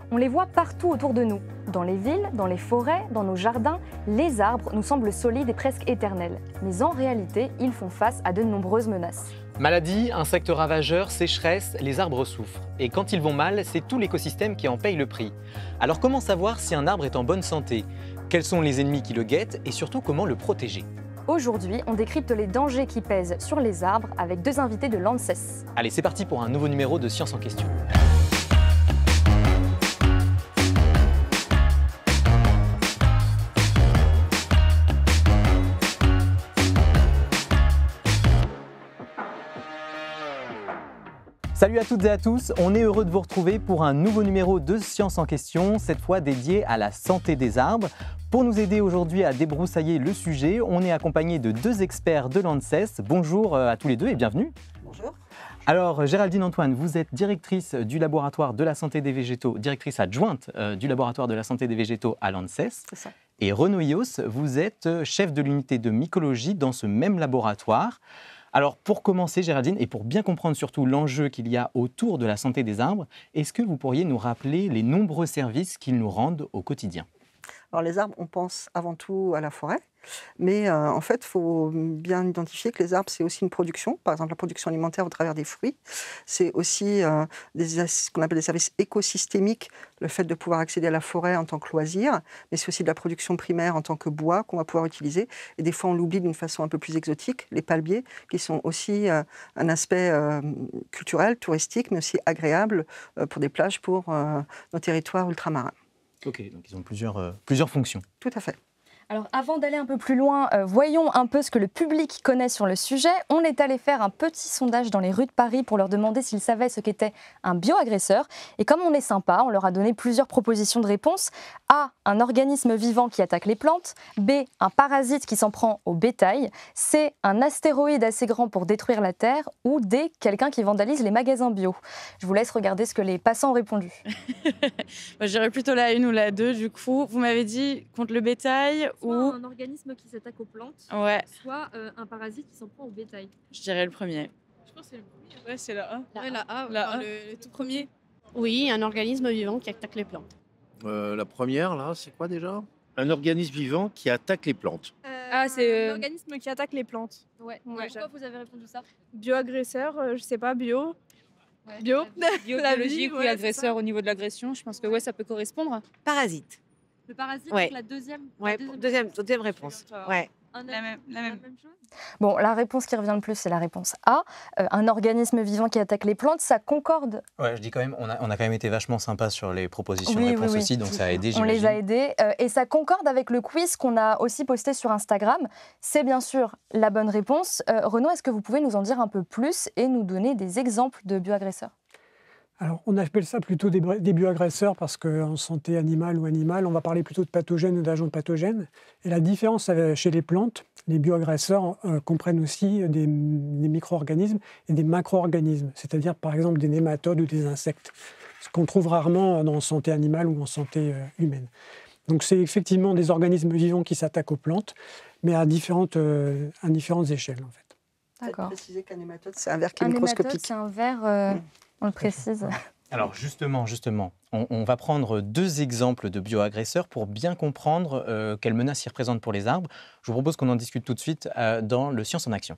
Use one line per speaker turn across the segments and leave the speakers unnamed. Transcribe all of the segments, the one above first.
On les voit partout autour de nous. Dans les villes, dans les forêts, dans nos jardins, les arbres nous semblent solides et presque éternels. Mais en réalité, ils font face à de nombreuses menaces.
Maladies, insectes ravageurs, sécheresse, les arbres souffrent. Et quand ils vont mal, c'est tout l'écosystème qui en paye le prix. Alors comment savoir si un arbre est en bonne santé? Quels sont les ennemis qui le guettent et surtout comment le protéger?
Aujourd'hui, on décrypte les dangers qui pèsent sur les arbres avec deux invités de l'ANSES.
Allez, c'est parti pour un nouveau numéro de Science en question. Salut à toutes et à tous, on est heureux de vous retrouver pour un nouveau numéro de Science en question, cette fois dédié à la santé des arbres. Pour nous aider aujourd'hui à débroussailler le sujet, on est accompagné de deux experts de l'ANSES. Bonjour à tous les deux et bienvenue.
Bonjour.
Alors Géraldine Antoine, vous êtes directrice du laboratoire de la santé des végétaux, directrice adjointe du laboratoire de la santé des végétaux à l'ANSES.
C'est ça.
Et Renaud Ios, vous êtes chef de l'unité de mycologie dans ce même laboratoire. Alors pour commencer Géraldine, et pour bien comprendre surtout l'enjeu qu'il y a autour de la santé des arbres, est-ce que vous pourriez nous rappeler les nombreux services qu'ils nous rendent au quotidien?
Alors les arbres, on pense avant tout à la forêt, mais en fait, il faut bien identifier que les arbres, c'est aussi une production, par exemple la production alimentaire au travers des fruits. C'est aussi ce qu'on appelle des services écosystémiques, le fait de pouvoir accéder à la forêt en tant que loisir, mais c'est aussi de la production primaire en tant que bois qu'on va pouvoir utiliser. Et des fois, on l'oublie d'une façon un peu plus exotique, les palmiers, qui sont aussi un aspect culturel, touristique, mais aussi agréable pour des plages, pour nos territoires ultramarins.
Ok, donc ils ont plusieurs fonctions.
Tout à fait.
Alors avant d'aller un peu plus loin, voyons un peu ce que le public connaît sur le sujet. On est allé faire un petit sondage dans les rues de Paris pour leur demander s'ils savaient ce qu'était un bioagresseur. Et comme on est sympa, on leur a donné plusieurs propositions de réponse. A, un organisme vivant qui attaque les plantes. B, un parasite qui s'en prend au bétail. C, un astéroïde assez grand pour détruire la Terre. Ou D, quelqu'un qui vandalise les magasins bio. Je vous laisse regarder ce que les passants ont répondu.
Je dirais plutôt la 1 ou la 2 du coup. Vous m'avez dit contre le bétail
soit
ou...
un organisme qui s'attaque aux plantes,
Ouais,
soit un parasite qui s'en prend au bétail.
je dirais le premier.
Je pense que c'est le premier. Ouais, c'est la A.
Ouais, la A,
La
enfin,
A.
le tout premier.
Oui, un organisme vivant qui attaque les plantes.
La première, là, c'est quoi déjà? Un organisme vivant qui attaque les plantes.
Ah, c'est
un organisme qui attaque les plantes.
Ouais.
Pourquoi vous avez répondu ça?
Bioagresseur, je sais pas, bio.
Ouais.
Bio.
Biologique
La
ou
vie,
agresseur au niveau de l'agression, je pense que ouais, ça peut correspondre.
Parasite.
Le parasite,
Ouais.
donc la deuxième.
Ouais, deuxième réponse. Ouais.
La même chose.
Bon, la réponse qui revient le plus, c'est la réponse A. Un organisme vivant qui attaque les plantes, ça concorde.
Ouais, je dis quand même, on a quand même été vachement sympa sur les propositions
Oui,
de réponse
oui, oui.
aussi, donc ça a aidé,
On
j'imagine.
les a aidés et ça concorde avec le quiz qu'on a aussi posté sur Instagram. C'est bien sûr la bonne réponse. Renaud, est-ce que vous pouvez nous en dire un peu plus et nous donner des exemples de bioagresseurs?
Alors, on appelle ça plutôt des bioagresseurs parce qu'en santé animale ou animale, on va parler plutôt de pathogènes ou d'agents pathogènes. Et la différence chez les plantes, les bioagresseurs comprennent aussi des micro-organismes et des macro-organismes, c'est-à-dire par exemple des nématodes ou des insectes, ce qu'on trouve rarement en santé animale ou en santé humaine. Donc c'est effectivement des organismes vivants qui s'attaquent aux plantes, mais à différentes échelles en fait.
D'accord.
Préciser qu'un nématode, c'est un ver qui est
Un nématode,
microscopique.
c'est un ver, on le précise.
Alors justement, on va prendre deux exemples de bioagresseurs pour bien comprendre quelles menaces ils représentent pour les arbres. Je vous propose qu'on en discute tout de suite dans le Science en Action.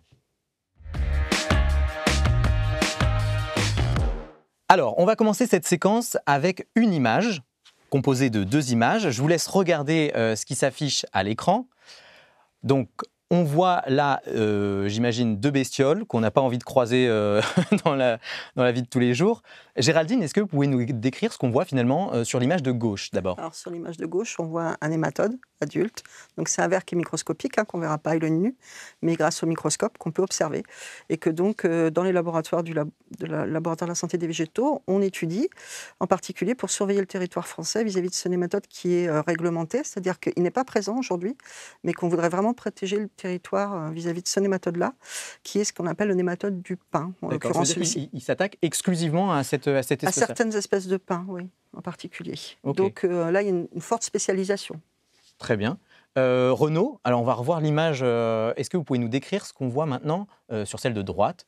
Alors, on va commencer cette séquence avec une image, composée de deux images. Je vous laisse regarder ce qui s'affiche à l'écran. Donc, on voit là, j'imagine, deux bestioles qu'on n'a pas envie de croiser dans la vie de tous les jours. Géraldine, est-ce que vous pouvez nous décrire ce qu'on voit finalement sur l'image de gauche d'abord?
Alors sur l'image de gauche, on voit un nématode adulte. Donc c'est un ver qui est microscopique, qu'on ne verra pas à l'œil nu, mais grâce au microscope qu'on peut observer. Et que donc dans les laboratoires de la laboratoire de la santé des végétaux, on étudie, en particulier pour surveiller le territoire français vis-à-vis de ce nématode qui est réglementé, c'est-à-dire qu'il n'est pas présent aujourd'hui, mais qu'on voudrait vraiment protéger le territoire vis-à-vis de ce nématode-là, qui est ce qu'on appelle le nématode du pin, en l'occurrence celui-ci.
Il s'attaque exclusivement à cette espèce-là.
À certaines espèces de pin, oui, en particulier.
Okay.
Donc là, il y a une forte spécialisation.
Très bien. Renaud, alors on va revoir l'image. Est-ce que vous pouvez nous décrire ce qu'on voit maintenant sur celle de droite?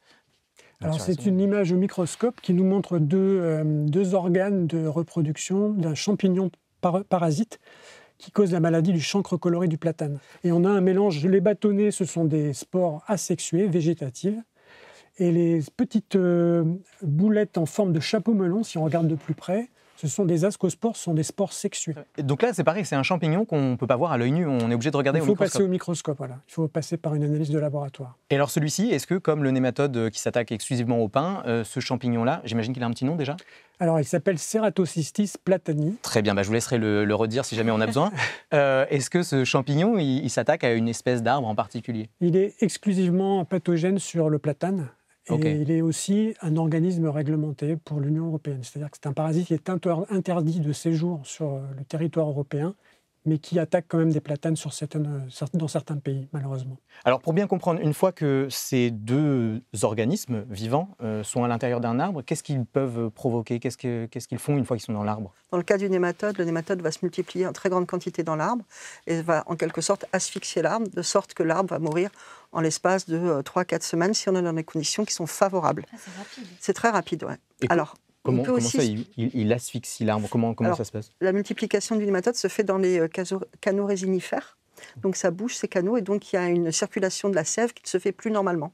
Alors c'est une image au microscope qui nous montre deux organes de reproduction d'un champignon parasite qui cause la maladie du chancre coloré du platane. Et on a un mélange, les bâtonnets, ce sont des spores asexuées, végétatives, et les petites boulettes en forme de chapeau melon, si on regarde de plus près, ce sont des ascospores, ce sont des spores sexuées.
Et donc là, c'est pareil, c'est un champignon qu'on ne peut pas voir à l'œil nu, on est obligé de regarder au microscope.
Il faut passer au microscope, voilà. Il faut passer par une analyse de laboratoire.
Et alors celui-ci, est-ce que comme le nématode qui s'attaque exclusivement au pain, ce champignon-là, j'imagine qu'il a un petit nom déjà?
Alors il s'appelle Ceratocystis platani.
Très bien, je vous laisserai le redire si jamais on a besoin. Est-ce que ce champignon, il s'attaque à une espèce d'arbre en particulier?
Il est exclusivement pathogène sur le platane. Et il est aussi un organisme réglementé pour l'Union européenne. C'est-à-dire que c'est un parasite qui est interdit de séjour sur le territoire européen, mais qui attaque quand même des platanes dans certains pays, malheureusement.
Alors, pour bien comprendre, une fois que ces deux organismes vivants sont à l'intérieur d'un arbre, qu'est-ce qu'ils peuvent provoquer? Qu'est-ce qu'ils font une fois qu'ils sont dans l'arbre?
Dans le cas du nématode, le nématode va se multiplier en très grande quantité dans l'arbre et va en quelque sorte asphyxier l'arbre, de sorte que l'arbre va mourir en l'espace de 3-4 semaines si on est dans des conditions qui sont favorables.
Ah, c'est rapide.
C'est très rapide, oui. Alors,
comment ça, il asphyxie l'arbre? Comment ça se passe?
La multiplication du nématode se fait dans les canaux résinifères. Donc ça bouge ces canaux et donc il y a une circulation de la sève qui ne se fait plus normalement.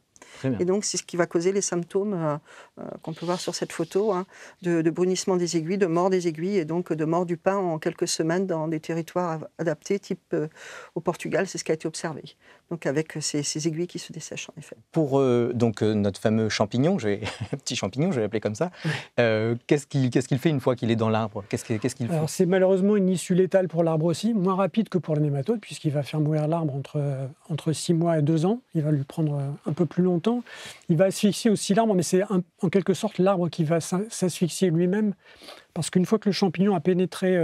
Et donc c'est ce qui va causer les symptômes qu'on peut voir sur cette photo, de brunissement des aiguilles, de mort des aiguilles et donc de mort du pain en quelques semaines dans des territoires adaptés, type au Portugal, c'est ce qui a été observé. Donc avec ces aiguilles qui se dessèchent en effet.
Pour notre fameux champignon, petit champignon, je vais l'appeler comme ça, qu'est-ce qu'il fait une fois qu'il est dans l'arbre? Qu'est-ce qu'il fait?
Alors c'est malheureusement une issue létale pour l'arbre aussi, moins rapide que pour le nématode, puisqu'il va faire mourir l'arbre entre 6 mois et 2 ans. Il va lui prendre un peu plus longtemps. Il va asphyxier aussi l'arbre, mais c'est en quelque sorte l'arbre qui va s'asphyxier lui-même, parce qu'une fois que le champignon a pénétré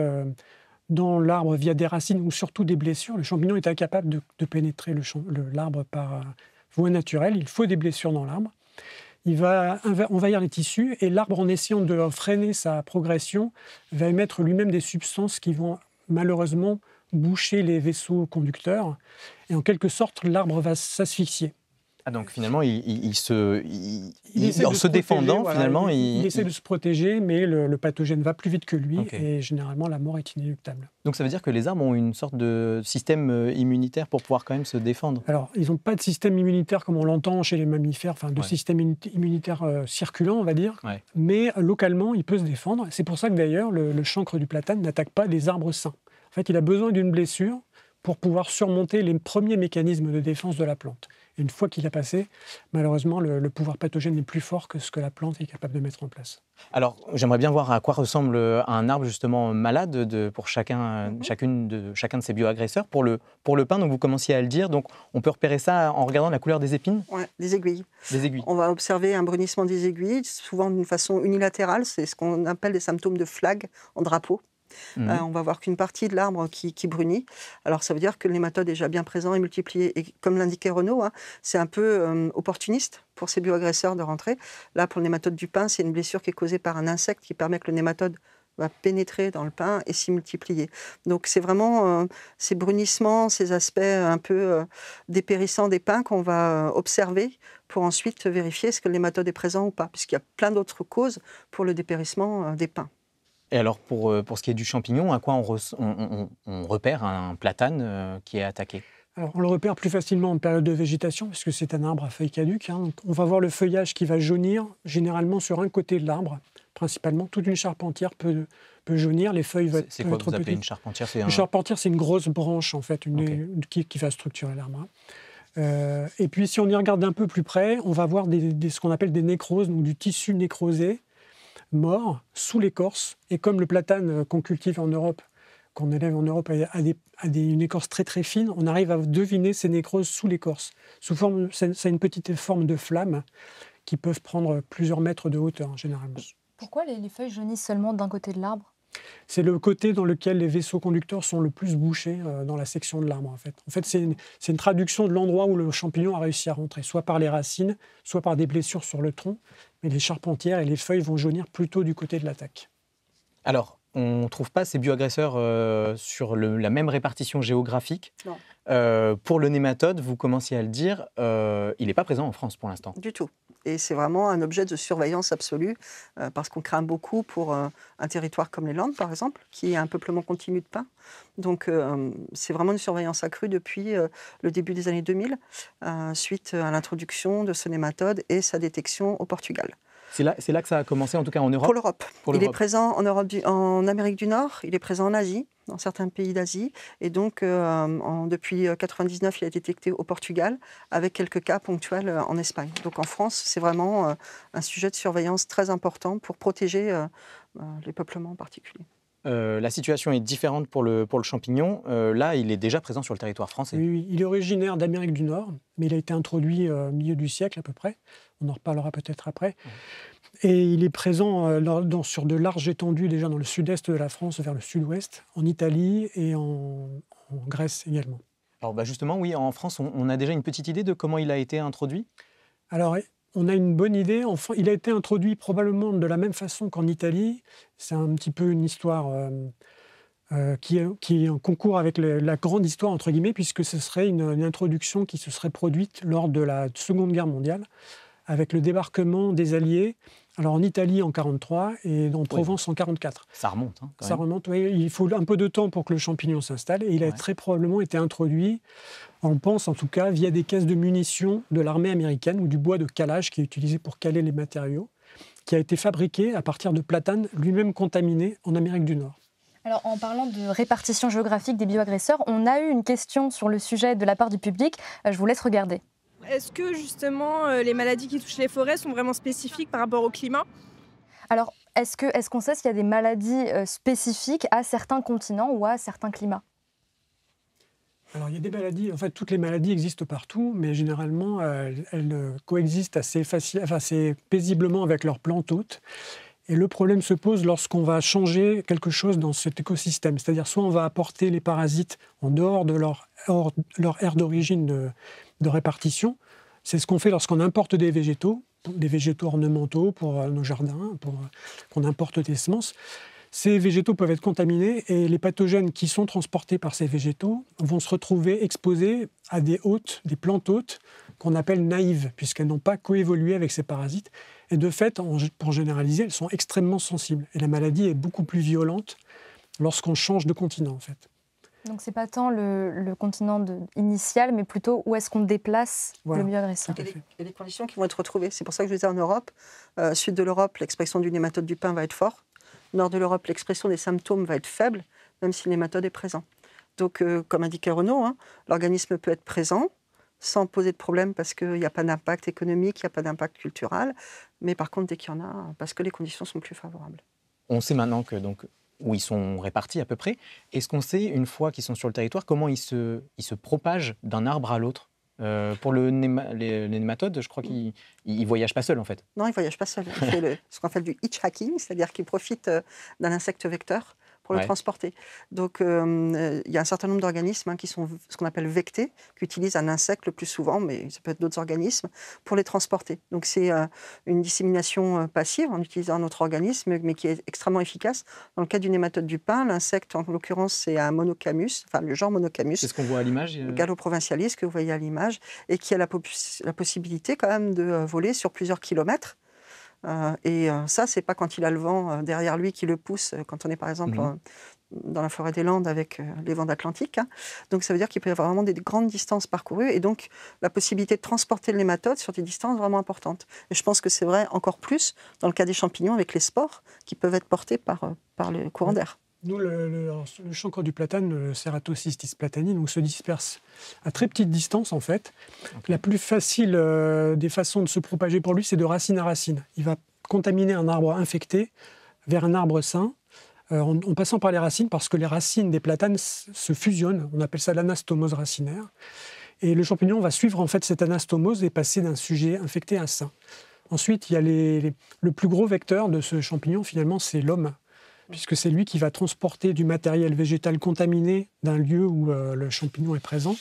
dans l'arbre via des racines ou surtout des blessures, le champignon est incapable de pénétrer l'arbre par voie naturelle. Il faut des blessures dans l'arbre. Il va envahir les tissus et l'arbre, en essayant de freiner sa progression, va émettre lui-même des substances qui vont malheureusement boucher les vaisseaux conducteurs. Et en quelque sorte, l'arbre va s'asphyxier.
Ah, donc finalement, en se défendant,
voilà,
finalement...
Il essaie de se protéger, mais le pathogène va plus vite que lui et généralement la mort est inéluctable.
Donc ça veut dire que les arbres ont une sorte de système immunitaire pour pouvoir quand même se défendre?
Alors, ils n'ont pas de système immunitaire comme on l'entend chez les mammifères, de système immunitaire circulant, on va dire, mais localement, il peut se défendre. C'est pour ça que d'ailleurs, le chancre du platane n'attaque pas les arbres sains. En fait, il a besoin d'une blessure pour pouvoir surmonter les premiers mécanismes de défense de la plante. Et une fois qu'il a passé, malheureusement, le pouvoir pathogène est plus fort que ce que la plante est capable de mettre en place.
Alors, j'aimerais bien voir à quoi ressemble un arbre justement malade pour chacun de ces bioagresseurs. Pour le pain, donc vous commenciez à le dire, donc on peut repérer ça en regardant la couleur des épines?
Oui, des aiguilles.
Des aiguilles.
On va observer un brunissement des aiguilles, souvent d'une façon unilatérale. C'est ce qu'on appelle des symptômes de flag en drapeau. On va voir qu'une partie de l'arbre qui brunit. Alors ça veut dire que le nématode est déjà bien présent et multiplié. Et comme l'indiquait Renaud, c'est un peu opportuniste pour ces bioagresseurs de rentrer. Là, pour le nématode du pain, c'est une blessure qui est causée par un insecte qui permet que le nématode va pénétrer dans le pain et s'y multiplier. Donc c'est vraiment ces brunissements, ces aspects un peu dépérissants des pains qu'on va observer pour ensuite vérifier est-ce que le nématode est présent ou pas, puisqu'il y a plein d'autres causes pour le dépérissement des pains.
Et alors, pour ce qui est du champignon, à quoi on repère un platane qui est attaqué?
Alors, on le repère plus facilement en période de végétation, puisque c'est un arbre à feuilles caduques. Donc, on va voir le feuillage qui va jaunir, généralement sur un côté de l'arbre. Principalement, toute une charpentière peut jaunir. Les feuilles vont être
C'est quoi
trop
vous appelez
petites.
une charpentière?
Une charpentière, c'est une grosse branche, en fait, qui va structurer l'arbre. Et puis, si on y regarde un peu plus près, on va voir ce qu'on appelle des nécroses, donc du tissu nécrosé, mort sous l'écorce. Et comme le platane qu'on cultive en Europe, qu'on élève en Europe, a une écorce très très fine, on arrive à deviner ces nécroses sous l'écorce. Ça a une petite forme de flamme qui peuvent prendre plusieurs mètres de hauteur, généralement.
Pourquoi les feuilles jaunissent seulement d'un côté de l'arbre?
C'est le côté dans lequel les vaisseaux conducteurs sont le plus bouchés dans la section de l'arbre. En fait, c'est une traduction de l'endroit où le champignon a réussi à rentrer, soit par les racines, soit par des blessures sur le tronc. Mais les charpentières et les feuilles vont jaunir plutôt du côté de l'attaque.
Alors, on ne trouve pas ces bioagresseurs sur la même répartition géographique.
Non.
Pour le nématode, vous commenciez à le dire, il n'est pas présent en France pour l'instant.
Du tout. Et c'est vraiment un objet de surveillance absolue, parce qu'on craint beaucoup pour un territoire comme les Landes, par exemple, qui est un peuplement continu de pins. Donc c'est vraiment une surveillance accrue depuis le début des années 2000, suite à l'introduction de ce nématode et sa détection au Portugal.
C'est là que ça a commencé, en tout cas en Europe.
Pour l'Europe. Il est présent en en Amérique du Nord, il est présent en Asie, dans certains pays d'Asie. Et donc, depuis 1999, il a été détecté au Portugal, avec quelques cas ponctuels en Espagne. Donc en France, c'est vraiment un sujet de surveillance très important pour protéger les peuplements en particulier.
La situation est différente pour le champignon. Là, il est déjà présent sur le territoire français.
Oui, il est originaire d'Amérique du Nord, mais il a été introduit au milieu du siècle à peu près. On en reparlera peut-être après. Et il est présent sur de larges étendues, déjà dans le sud-est de la France, vers le sud-ouest, en Italie et en Grèce également.
Alors justement, oui, en France, on a déjà une petite idée de comment il a été introduit ?
Alors, on a une bonne idée. Enfin, il a été introduit probablement de la même façon qu'en Italie. C'est un petit peu une histoire qui est en concours avec la grande histoire, entre guillemets, puisque ce serait une introduction qui se serait produite lors de la Seconde Guerre mondiale, avec le débarquement des Alliés, alors en Italie en 1943 et en Provence en 1944.
Ça remonte, hein, quand
Ça
même.
remonte, oui. Il faut un peu de temps pour que le champignon s'installe, et il a très probablement été introduit, on pense en tout cas, via des caisses de munitions de l'armée américaine ou du bois de calage qui est utilisé pour caler les matériaux, qui a été fabriqué à partir de platane lui-même contaminé en Amérique du Nord.
Alors, en parlant de répartition géographique des bioagresseurs, on a eu une question sur le sujet de la part du public. Je vous laisse regarder.
Est-ce que justement les maladies qui touchent les forêts sont vraiment spécifiques par rapport au climat ?
Alors, est-ce qu'on sait s'il y a des maladies spécifiques à certains continents ou à certains climats ?
Alors, il y a des maladies, en fait, toutes les maladies existent partout, mais généralement, elles coexistent assez paisiblement avec leurs plantes hôtes. Et le problème se pose lorsqu'on va changer quelque chose dans cet écosystème. C'est-à-dire, soit on va apporter les parasites en dehors de leur aire d'origine de répartition. C'est ce qu'on fait lorsqu'on importe des végétaux ornementaux pour nos jardins, qu'on importe des semences. Ces végétaux peuvent être contaminés et les pathogènes qui sont transportés par ces végétaux vont se retrouver exposés à des plantes hôtes qu'on appelle naïves, puisqu'elles n'ont pas coévolué avec ces parasites. Et de fait, pour généraliser, elles sont extrêmement sensibles. Et la maladie est beaucoup plus violente lorsqu'on change de continent, en fait.
Donc, ce n'est pas tant le continent initial, mais plutôt où est-ce qu'on déplace le bioagresseur.
Et les conditions qui vont être retrouvées. C'est pour ça que je disais en Europe, sud de l'Europe, l'expression du nématode du pin va être forte. Nord de l'Europe, l'expression des symptômes va être faible, même si le nématode est présent. Donc, comme indiquait Renaud, l'organisme peut être présent sans poser de problème parce qu'il n'y a pas d'impact économique, il n'y a pas d'impact culturel. Mais par contre, dès qu'il y en a, parce que les conditions sont plus favorables.
On sait maintenant où ils sont répartis à peu près. Est-ce qu'on sait, une fois qu'ils sont sur le territoire, comment ils se propagent d'un arbre à l'autre ? Pour les nématodes, je crois qu'ils ne voyagent pas seuls, en fait.
Non, ils ne voyagent pas seuls. Ils font ce qu'on appelle du hitchhiking, c'est-à-dire qu'ils profitent d'un insecte vecteur pour le transporter. Donc, il y a un certain nombre d'organismes qui sont ce qu'on appelle vectés, qui utilisent un insecte le plus souvent, mais ça peut être d'autres organismes, pour les transporter. Donc, c'est une dissémination passive en utilisant un autre organisme, mais qui est extrêmement efficace. Dans le cas du nématode du pin, l'insecte, en l'occurrence, c'est un monocamus, enfin le genre monocamus.
C'est ce qu'on voit à l'image
Gallo provincialis, que vous voyez à l'image, et qui a la possibilité quand même de voler sur plusieurs kilomètres. Et ça, c'est pas quand il a le vent derrière lui qui le pousse, quand on est par exemple dans la forêt des Landes avec les vents d'Atlantique. Donc ça veut dire qu'il peut y avoir vraiment des grandes distances parcourues et donc la possibilité de transporter le nématode sur des distances vraiment importantes. Et je pense que c'est vrai encore plus dans le cas des champignons avec les spores qui peuvent être portés par le courant d'air.
Nous, le chancre du platane, le Ceratocystis platani, se disperse à très petite distance, en fait. Okay. La plus facile des façons de se propager pour lui, c'est de racine à racine. Il va contaminer un arbre infecté vers un arbre sain, en passant par les racines, parce que les racines des platanes se fusionnent. On appelle ça l'anastomose racinaire. Et le champignon va suivre, en fait, cette anastomose et passer d'un sujet infecté à sain. Ensuite, il y a le plus gros vecteur de ce champignon, finalement, c'est l'homme, puisque c'est lui qui va transporter du matériel végétal contaminé d'un lieu où le champignon est présent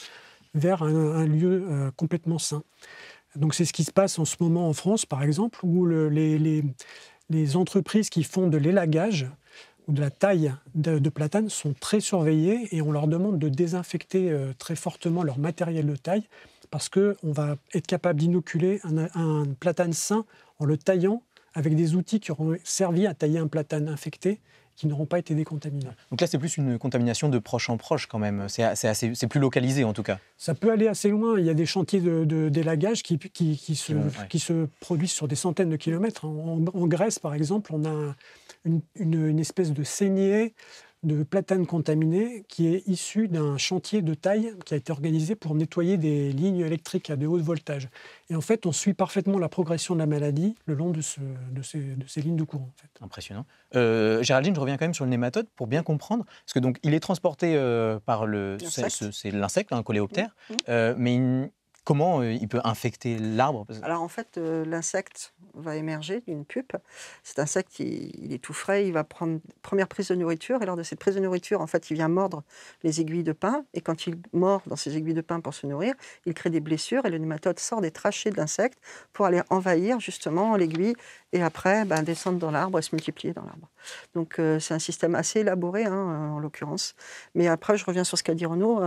vers un lieu complètement sain. Donc c'est ce qui se passe en ce moment en France, par exemple, où les entreprises qui font de l'élagage ou de la taille de platane sont très surveillés et on leur demande de désinfecter très fortement leur matériel de taille parce qu'on va être capable d'inoculer un platane sain en le taillant avec des outils qui auront servi à tailler un platane infecté qui n'auront pas été décontaminés.
Donc là, c'est plus une contamination de proche en proche quand même. C'est plus localisé en tout cas.
Ça peut aller assez loin. Il y a des chantiers d'élagage qui se produisent sur des centaines de kilomètres. En Grèce, par exemple, on a une espèce de saignée de platane contaminé qui est issu d'un chantier de taille qui a été organisé pour nettoyer des lignes électriques à de haut voltage. Et en fait, on suit parfaitement la progression de la maladie le long de ces lignes de courant. En fait.
Impressionnant. Géraldine, je reviens quand même sur le nématode pour bien comprendre. Parce que donc, il est transporté par c'est l'insecte, un coléoptère. Mais comment il peut infecter l'arbre?
Alors en fait, l'insecte va émerger d'une pupe. Cet insecte, il est tout frais, il va prendre première prise de nourriture. Et lors de cette prise de nourriture, en fait, il vient mordre les aiguilles de pin. Et quand il mord dans ces aiguilles de pin pour se nourrir, il crée des blessures. Et le nématode sort des trachées de l'insecte pour aller envahir justement l'aiguille. Et après, descendre dans l'arbre et se multiplier dans l'arbre. Donc c'est un système assez élaboré, en l'occurrence. Mais après, je reviens sur ce qu'a dit Renaud.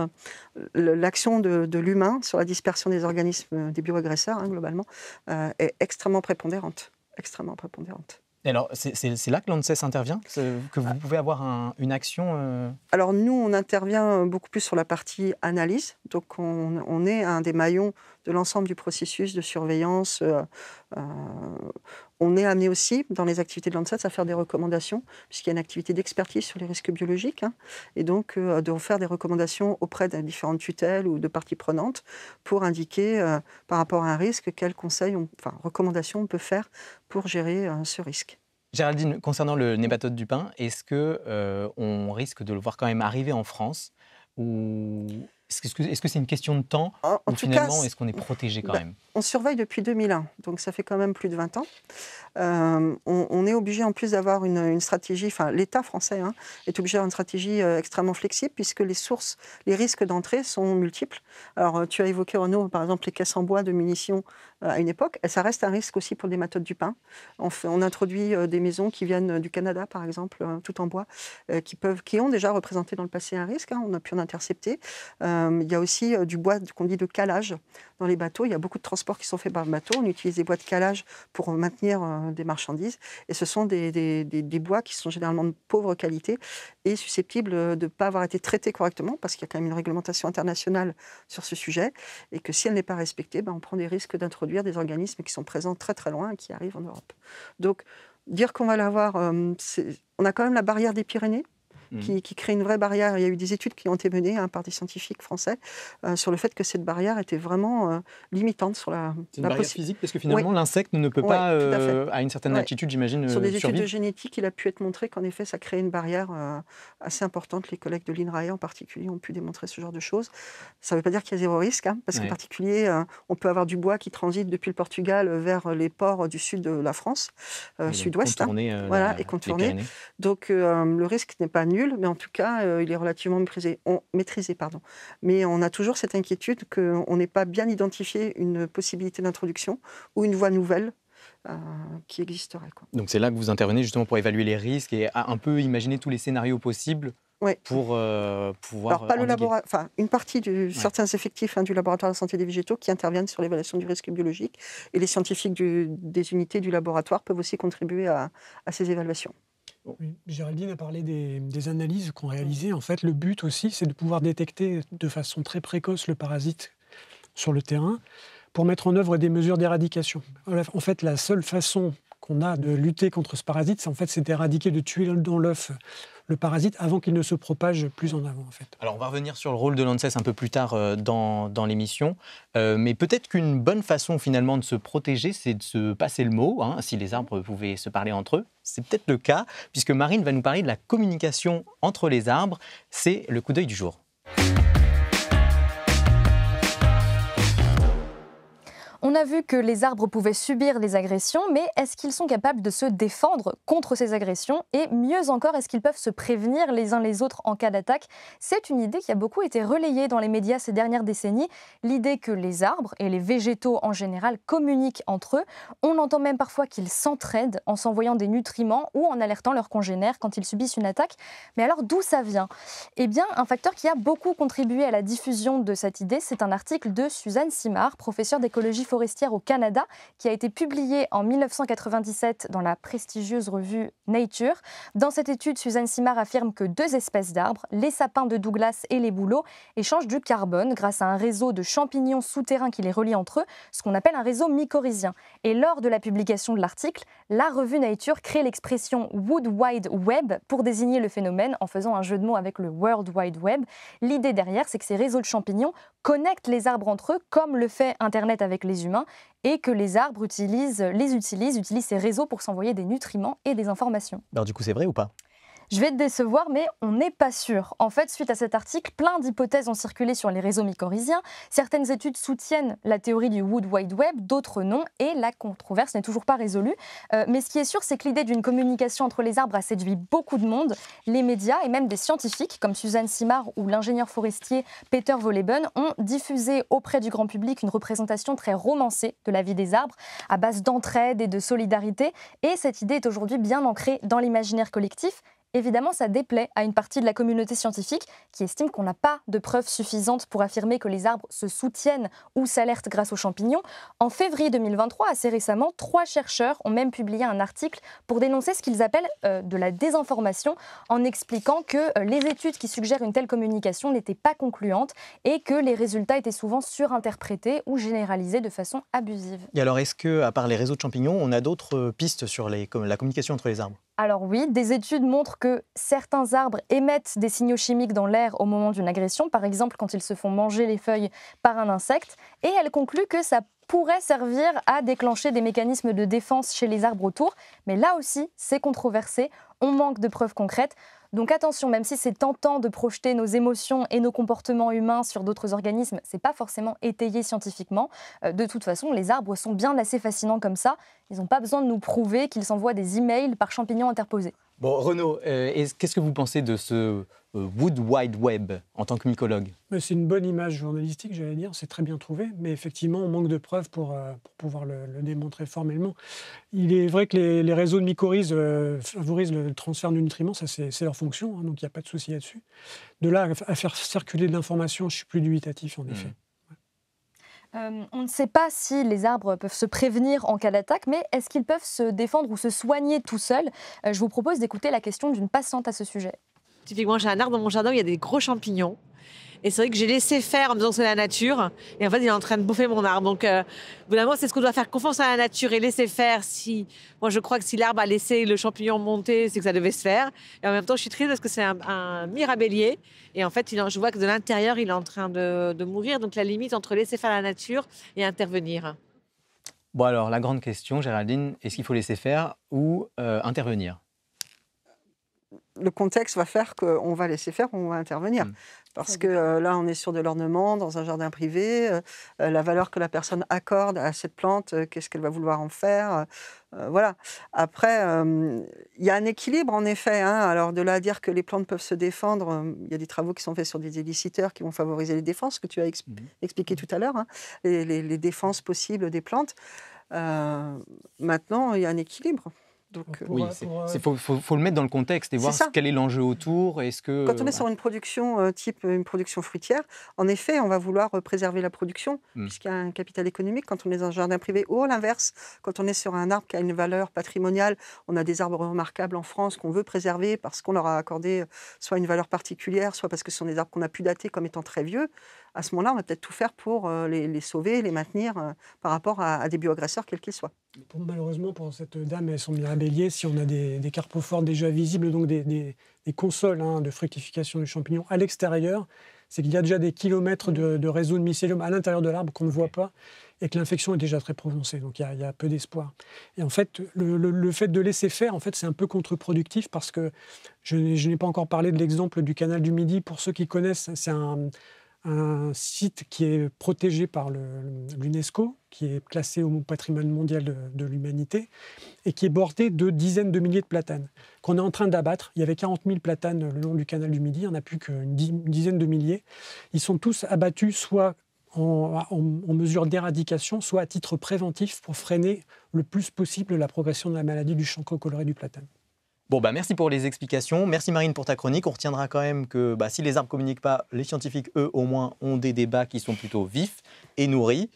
L'action de l'humain sur la dispersion des organismes, des bioagresseurs, globalement, est extrêmement prépondérante. Extrêmement prépondérante.
Et alors, c'est là que l'ANSES intervient, que vous pouvez avoir une action
Alors nous, on intervient beaucoup plus sur la partie analyse. Donc on est un des maillons de l'ensemble du processus de surveillance. On est amené aussi, dans les activités de l'ANSES, à faire des recommandations, puisqu'il y a une activité d'expertise sur les risques biologiques, et donc de faire des recommandations auprès de différentes tutelles ou de parties prenantes pour indiquer, par rapport à un risque, quels recommandations on peut faire pour gérer ce risque.
Géraldine, concernant le nématode du pin, est-ce qu'on risque de le voir quand même arriver en France ou est-ce que c'est une question de temps ou finalement, est-ce qu'on est protégé quand même?
On surveille depuis 2001, donc ça fait quand même plus de 20 ans. On est obligé en plus d'avoir une stratégie, l'État français est obligé d'avoir une stratégie extrêmement flexible puisque les risques d'entrée sont multiples. Alors tu as évoqué Renaud, par exemple les caisses en bois de munitions à une époque, et ça reste un risque aussi pour le nématode du pin. On introduit des maisons qui viennent du Canada par exemple, tout en bois, qui ont déjà représenté dans le passé un risque, on a pu en intercepter. Il y a aussi du bois qu'on dit de calage dans les bateaux. Il y a beaucoup de transports qui sont faits par le bateau. On utilise des bois de calage pour maintenir des marchandises. Et ce sont des bois qui sont généralement de pauvre qualité et susceptibles de ne pas avoir été traités correctement parce qu'il y a quand même une réglementation internationale sur ce sujet et que si elle n'est pas respectée, on prend des risques d'introduire des organismes qui sont présents très très loin et qui arrivent en Europe. Donc, dire qu'on va l'avoir, on a quand même la barrière des Pyrénées, qui crée une vraie barrière. Il y a eu des études qui ont été menées par des scientifiques français sur le fait que cette barrière était vraiment limitante sur la...
C'est une barrière physique parce que finalement l'insecte ne peut pas, à une certaine altitude, j'imagine,
sur des études
survivre.
de génétique, il a pu être montré qu'en effet, ça crée une barrière assez importante. Les collègues de l'INRAE en particulier ont pu démontrer ce genre de choses. Ça ne veut pas dire qu'il y a zéro risque, parce qu'en particulier, on peut avoir du bois qui transite depuis le Portugal vers les ports du sud de la France, sud-ouest, et contourné. Donc le risque n'est pas nul, mais en tout cas, il est relativement maîtrisé. Mais on a toujours cette inquiétude qu'on n'ait pas bien identifié une possibilité d'introduction ou une voie nouvelle qui existerait.
Donc c'est là que vous intervenez justement pour évaluer les risques et un peu imaginer tous les scénarios possibles pour pouvoir...
Alors, pas une partie de certains effectifs du laboratoire de la santé des végétaux qui interviennent sur l'évaluation du risque biologique, et les scientifiques des unités du laboratoire peuvent aussi contribuer à ces évaluations.
Oui, Géraldine a parlé des analyses qu'on réalisait. En fait, le but aussi, c'est de pouvoir détecter de façon très précoce le parasite sur le terrain pour mettre en œuvre des mesures d'éradication. En fait, la seule façon qu'on a de lutter contre ce parasite, c'est d'éradiquer, de tuer dans l'œuf le parasite avant qu'il ne se propage plus en avant. En fait.
Alors, on va revenir sur le rôle de l'ANSES un peu plus tard dans l'émission. Mais peut-être qu'une bonne façon, finalement, de se protéger, c'est de se passer le mot. Si les arbres pouvaient se parler entre eux, c'est peut-être le cas, puisque Marine va nous parler de la communication entre les arbres. C'est le coup d'œil du jour.
On a vu que les arbres pouvaient subir les agressions, mais est-ce qu'ils sont capables de se défendre contre ces agressions? Et mieux encore, est-ce qu'ils peuvent se prévenir les uns les autres en cas d'attaque? C'est une idée qui a beaucoup été relayée dans les médias ces dernières décennies, l'idée que les arbres et les végétaux en général communiquent entre eux. On entend même parfois qu'ils s'entraident en s'envoyant des nutriments ou en alertant leurs congénères quand ils subissent une attaque. Mais alors d'où ça vient? Eh bien, un facteur qui a beaucoup contribué à la diffusion de cette idée, c'est un article de Suzanne Simard, professeure d'écologie forestière au Canada, qui a été publié en 1997 dans la prestigieuse revue Nature. Dans cette étude, Suzanne Simard affirme que 2 espèces d'arbres, les sapins de Douglas et les bouleaux, échangent du carbone grâce à un réseau de champignons souterrains qui les relie entre eux, ce qu'on appelle un réseau mycorhizien. Et lors de la publication de l'article, la revue Nature crée l'expression Wood Wide Web pour désigner le phénomène en faisant un jeu de mots avec le World Wide Web. L'idée derrière, c'est que ces réseaux de champignons connectent les arbres entre eux, comme le fait Internet avec les humains, et que les arbres utilisent ces réseaux pour s'envoyer des nutriments et des informations.
Alors du coup, c'est vrai ou pas?
Je vais te décevoir, mais on n'est pas sûr. En fait, suite à cet article, plein d'hypothèses ont circulé sur les réseaux mycorhiziens. Certaines études soutiennent la théorie du Wood Wide Web, d'autres non, et la controverse n'est toujours pas résolue. Mais ce qui est sûr, c'est que l'idée d'une communication entre les arbres a séduit beaucoup de monde. Les médias et même des scientifiques, comme Suzanne Simard ou l'ingénieur forestier Peter Wolleben, ont diffusé auprès du grand public une représentation très romancée de la vie des arbres, à base d'entraide et de solidarité. Et cette idée est aujourd'hui bien ancrée dans l'imaginaire collectif. Évidemment, ça déplaît à une partie de la communauté scientifique qui estime qu'on n'a pas de preuves suffisantes pour affirmer que les arbres se soutiennent ou s'alertent grâce aux champignons. En février 2023, assez récemment, 3 chercheurs ont même publié un article pour dénoncer ce qu'ils appellent de la désinformation, en expliquant que les études qui suggèrent une telle communication n'étaient pas concluantes et que les résultats étaient souvent surinterprétés ou généralisés de façon abusive.
Et alors, est-ce qu'à part les réseaux de champignons, on a d'autres pistes sur la communication entre les arbres?
Alors oui, des études montrent que certains arbres émettent des signaux chimiques dans l'air au moment d'une agression, par exemple quand ils se font manger les feuilles par un insecte, et elles concluent que ça pourrait servir à déclencher des mécanismes de défense chez les arbres autour, mais là aussi, c'est controversé, on manque de preuves concrètes. Donc attention, même si c'est tentant de projeter nos émotions et nos comportements humains sur d'autres organismes, c'est pas forcément étayé scientifiquement. De toute façon, les arbres sont bien assez fascinants comme ça. Ils n'ont pas besoin de nous prouver qu'ils s'envoient des emails par champignons interposés.
Bon, Renaud, qu'est-ce que vous pensez de ce Wood Wide Web en tant que mycologue?
C'est une bonne image journalistique, j'allais dire, c'est très bien trouvé, mais effectivement, on manque de preuves pour pouvoir le démontrer formellement. Il est vrai que les réseaux de mycorhizes favorisent le transfert de nutriments, ça c'est leur fonction, hein, donc il n'y a pas de souci là-dessus. De là à faire circuler de l'information, je suis plus dubitatif, en effet.
On ne sait pas si les arbres peuvent se prévenir en cas d'attaque, mais est-ce qu'ils peuvent se défendre ou se soigner tout seuls? Je vous propose d'écouter la question d'une passante à ce sujet.
Typiquement, j'ai un arbre dans mon jardin où il y a des gros champignons. Et c'est vrai que j'ai laissé faire en me disant que c'est la nature. Et en fait, il est en train de bouffer mon arbre. Donc, évidemment, c'est ce qu'on doit faire confiance à la nature et laisser faire. Moi, je crois que si l'arbre a laissé le champignon monter, c'est que ça devait se faire. Et en même temps, je suis triste parce que c'est un mirabellier. Et en fait, je vois que de l'intérieur, il est en train de mourir. Donc, la limite entre laisser faire la nature et intervenir.
Bon, alors, la grande question, Géraldine, est-ce qu'il faut laisser faire ou intervenir?
Le contexte va faire qu'on va laisser faire, on va intervenir. Parce que là, on est sur de l'ornement, dans un jardin privé. La valeur que la personne accorde à cette plante, qu'est-ce qu'elle va vouloir en faire, voilà. Après, il y a un équilibre, en effet. Hein. Alors, de là à dire que les plantes peuvent se défendre, il y a des travaux qui sont faits sur des éliciteurs qui vont favoriser les défenses, que tu as expliqué tout à l'heure, hein, les défenses possibles des plantes. Maintenant, il y a un équilibre. Donc,
oui, il faut le mettre dans le contexte et voir quel est l'enjeu autour.
Quand on est sur une production type une production fruitière, en effet, on va vouloir préserver la production puisqu'il y a un capital économique. Quand on est dans un jardin privé ou à l'inverse, quand on est sur un arbre qui a une valeur patrimoniale, on a des arbres remarquables en France qu'on veut préserver parce qu'on leur a accordé soit une valeur particulière, soit parce que ce sont des arbres qu'on a pu dater comme étant très vieux. À ce moment-là, on va peut-être tout faire pour les sauver, les maintenir par rapport à des bioagresseurs, quels qu'ils soient.
Malheureusement, pour cette dame et son mirabellier, si on a des carpophores déjà visibles, donc des consoles de fructification du champignon à l'extérieur, c'est qu'il y a déjà des kilomètres de réseau de mycélium à l'intérieur de l'arbre qu'on ne voit pas et que l'infection est déjà très prononcée. Donc il y a peu d'espoir. Et en fait, le fait de laisser faire, en fait, c'est un peu contre-productif parce que je n'ai pas encore parlé de l'exemple du canal du Midi. Pour ceux qui connaissent, c'est un un site qui est protégé par l'UNESCO, qui est classé au patrimoine mondial de l'humanité, et qui est bordé de dizaines de milliers de platanes, qu'on est en train d'abattre. Il y avait 40 000 platanes le long du canal du Midi, il n'y en a plus qu'une dizaine de milliers. Ils sont tous abattus soit en mesure d'éradication, soit à titre préventif pour freiner le plus possible la progression de la maladie du chancre coloré du platane.
Bon, merci pour les explications. Merci Marine pour ta chronique. On retiendra quand même que si les arbres ne communiquent pas, les scientifiques, eux, au moins, ont des débats qui sont plutôt vifs et nourris.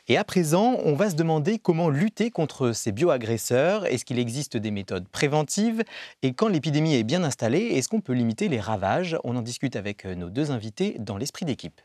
Et à présent, on va se demander comment lutter contre ces bioagresseurs. Est-ce qu'il existe des méthodes préventives? Et quand l'épidémie est bien installée, est-ce qu'on peut limiter les ravages? On en discute avec nos deux invités dans l'esprit d'équipe.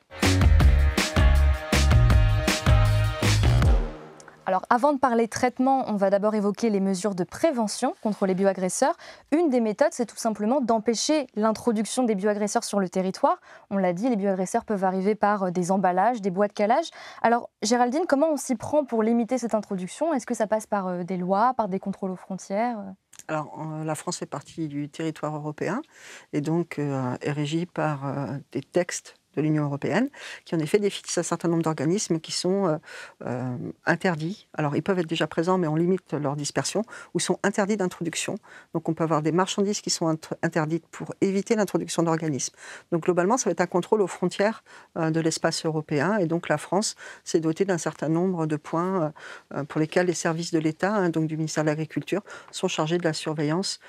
Alors, avant de parler traitement, on va d'abord évoquer les mesures de prévention contre les bioagresseurs. Une des méthodes, c'est tout simplement d'empêcher l'introduction des bioagresseurs sur le territoire. On l'a dit, les bioagresseurs peuvent arriver par des emballages, des boîtes calage. Alors, Géraldine, comment on s'y prend pour limiter cette introduction? Est-ce que ça passe par des lois, par des contrôles aux frontières?
Alors, la France fait partie du territoire européen et donc est régie par des textes de l'Union européenne, qui en effet définissent un certain nombre d'organismes qui sont interdits. Alors, ils peuvent être déjà présents, mais on limite leur dispersion, ou sont interdits d'introduction. Donc, on peut avoir des marchandises qui sont interdites pour éviter l'introduction d'organismes. Donc, globalement, ça va être un contrôle aux frontières de l'espace européen. Et donc, la France s'est dotée d'un certain nombre de points pour lesquels les services de l'État, donc du ministère de l'Agriculture, sont chargés de la surveillance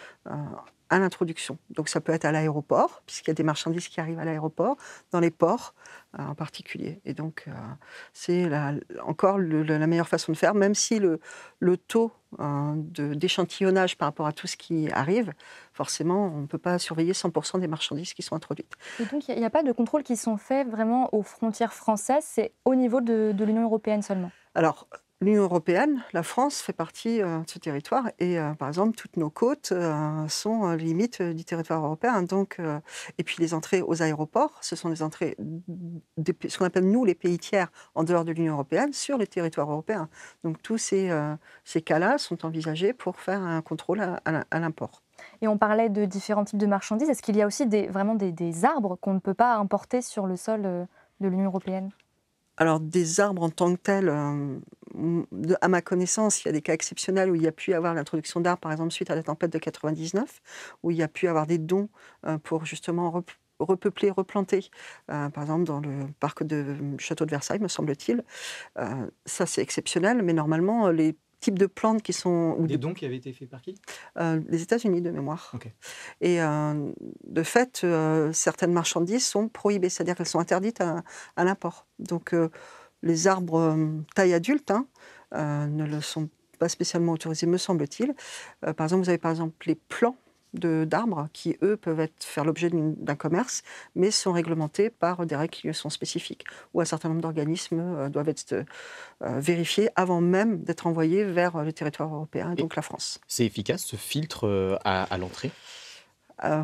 à l'introduction. Donc ça peut être à l'aéroport, puisqu'il y a des marchandises qui arrivent à l'aéroport, dans les ports en particulier. Et donc c'est encore la meilleure façon de faire, même si le taux d'échantillonnage par rapport à tout ce qui arrive, forcément, on ne peut pas surveiller 100% des marchandises qui sont introduites.
Et donc il n'y a pas de contrôles qui sont faits vraiment aux frontières françaises, c'est au niveau de l'Union européenne seulement? Alors,
l'Union européenne, la France fait partie de ce territoire et par exemple toutes nos côtes sont limites du territoire européen. Donc, et puis les entrées aux aéroports, ce sont des entrées, ce qu'on appelle nous les pays tiers en dehors de l'Union européenne, sur les territoires européens. Donc tous ces cas-là sont envisagés pour faire un contrôle à l'import.
Et on parlait de différents types de marchandises. Est-ce qu'il y a aussi vraiment des arbres qu'on ne peut pas importer sur le sol de l'Union européenne?
Alors, des arbres en tant que tels, à ma connaissance, il y a des cas exceptionnels où il y a pu y avoir l'introduction d'arbres, par exemple, suite à la tempête de 99, où il y a pu avoir des dons pour justement repeupler, replanter, par exemple dans le parc de Château de Versailles, me semble-t-il. Ça, c'est exceptionnel, mais normalement, les types de plantes qui sont...
Des dons qui avaient été faits par qui?
Les États-Unis, de mémoire.
Okay.
Et de fait, certaines marchandises sont prohibées, c'est-à-dire qu'elles sont interdites à l'import. Donc, les arbres taille adulte ne le sont pas spécialement autorisés, me semble-t-il. Par exemple, vous avez par exemple les plants d'arbres qui, eux, peuvent faire l'objet d'un commerce, mais sont réglementés par des règles qui sont spécifiques, où un certain nombre d'organismes doivent être vérifiés avant même d'être envoyés vers le territoire européen, et donc la France.
C'est efficace, ce filtre à l'entrée?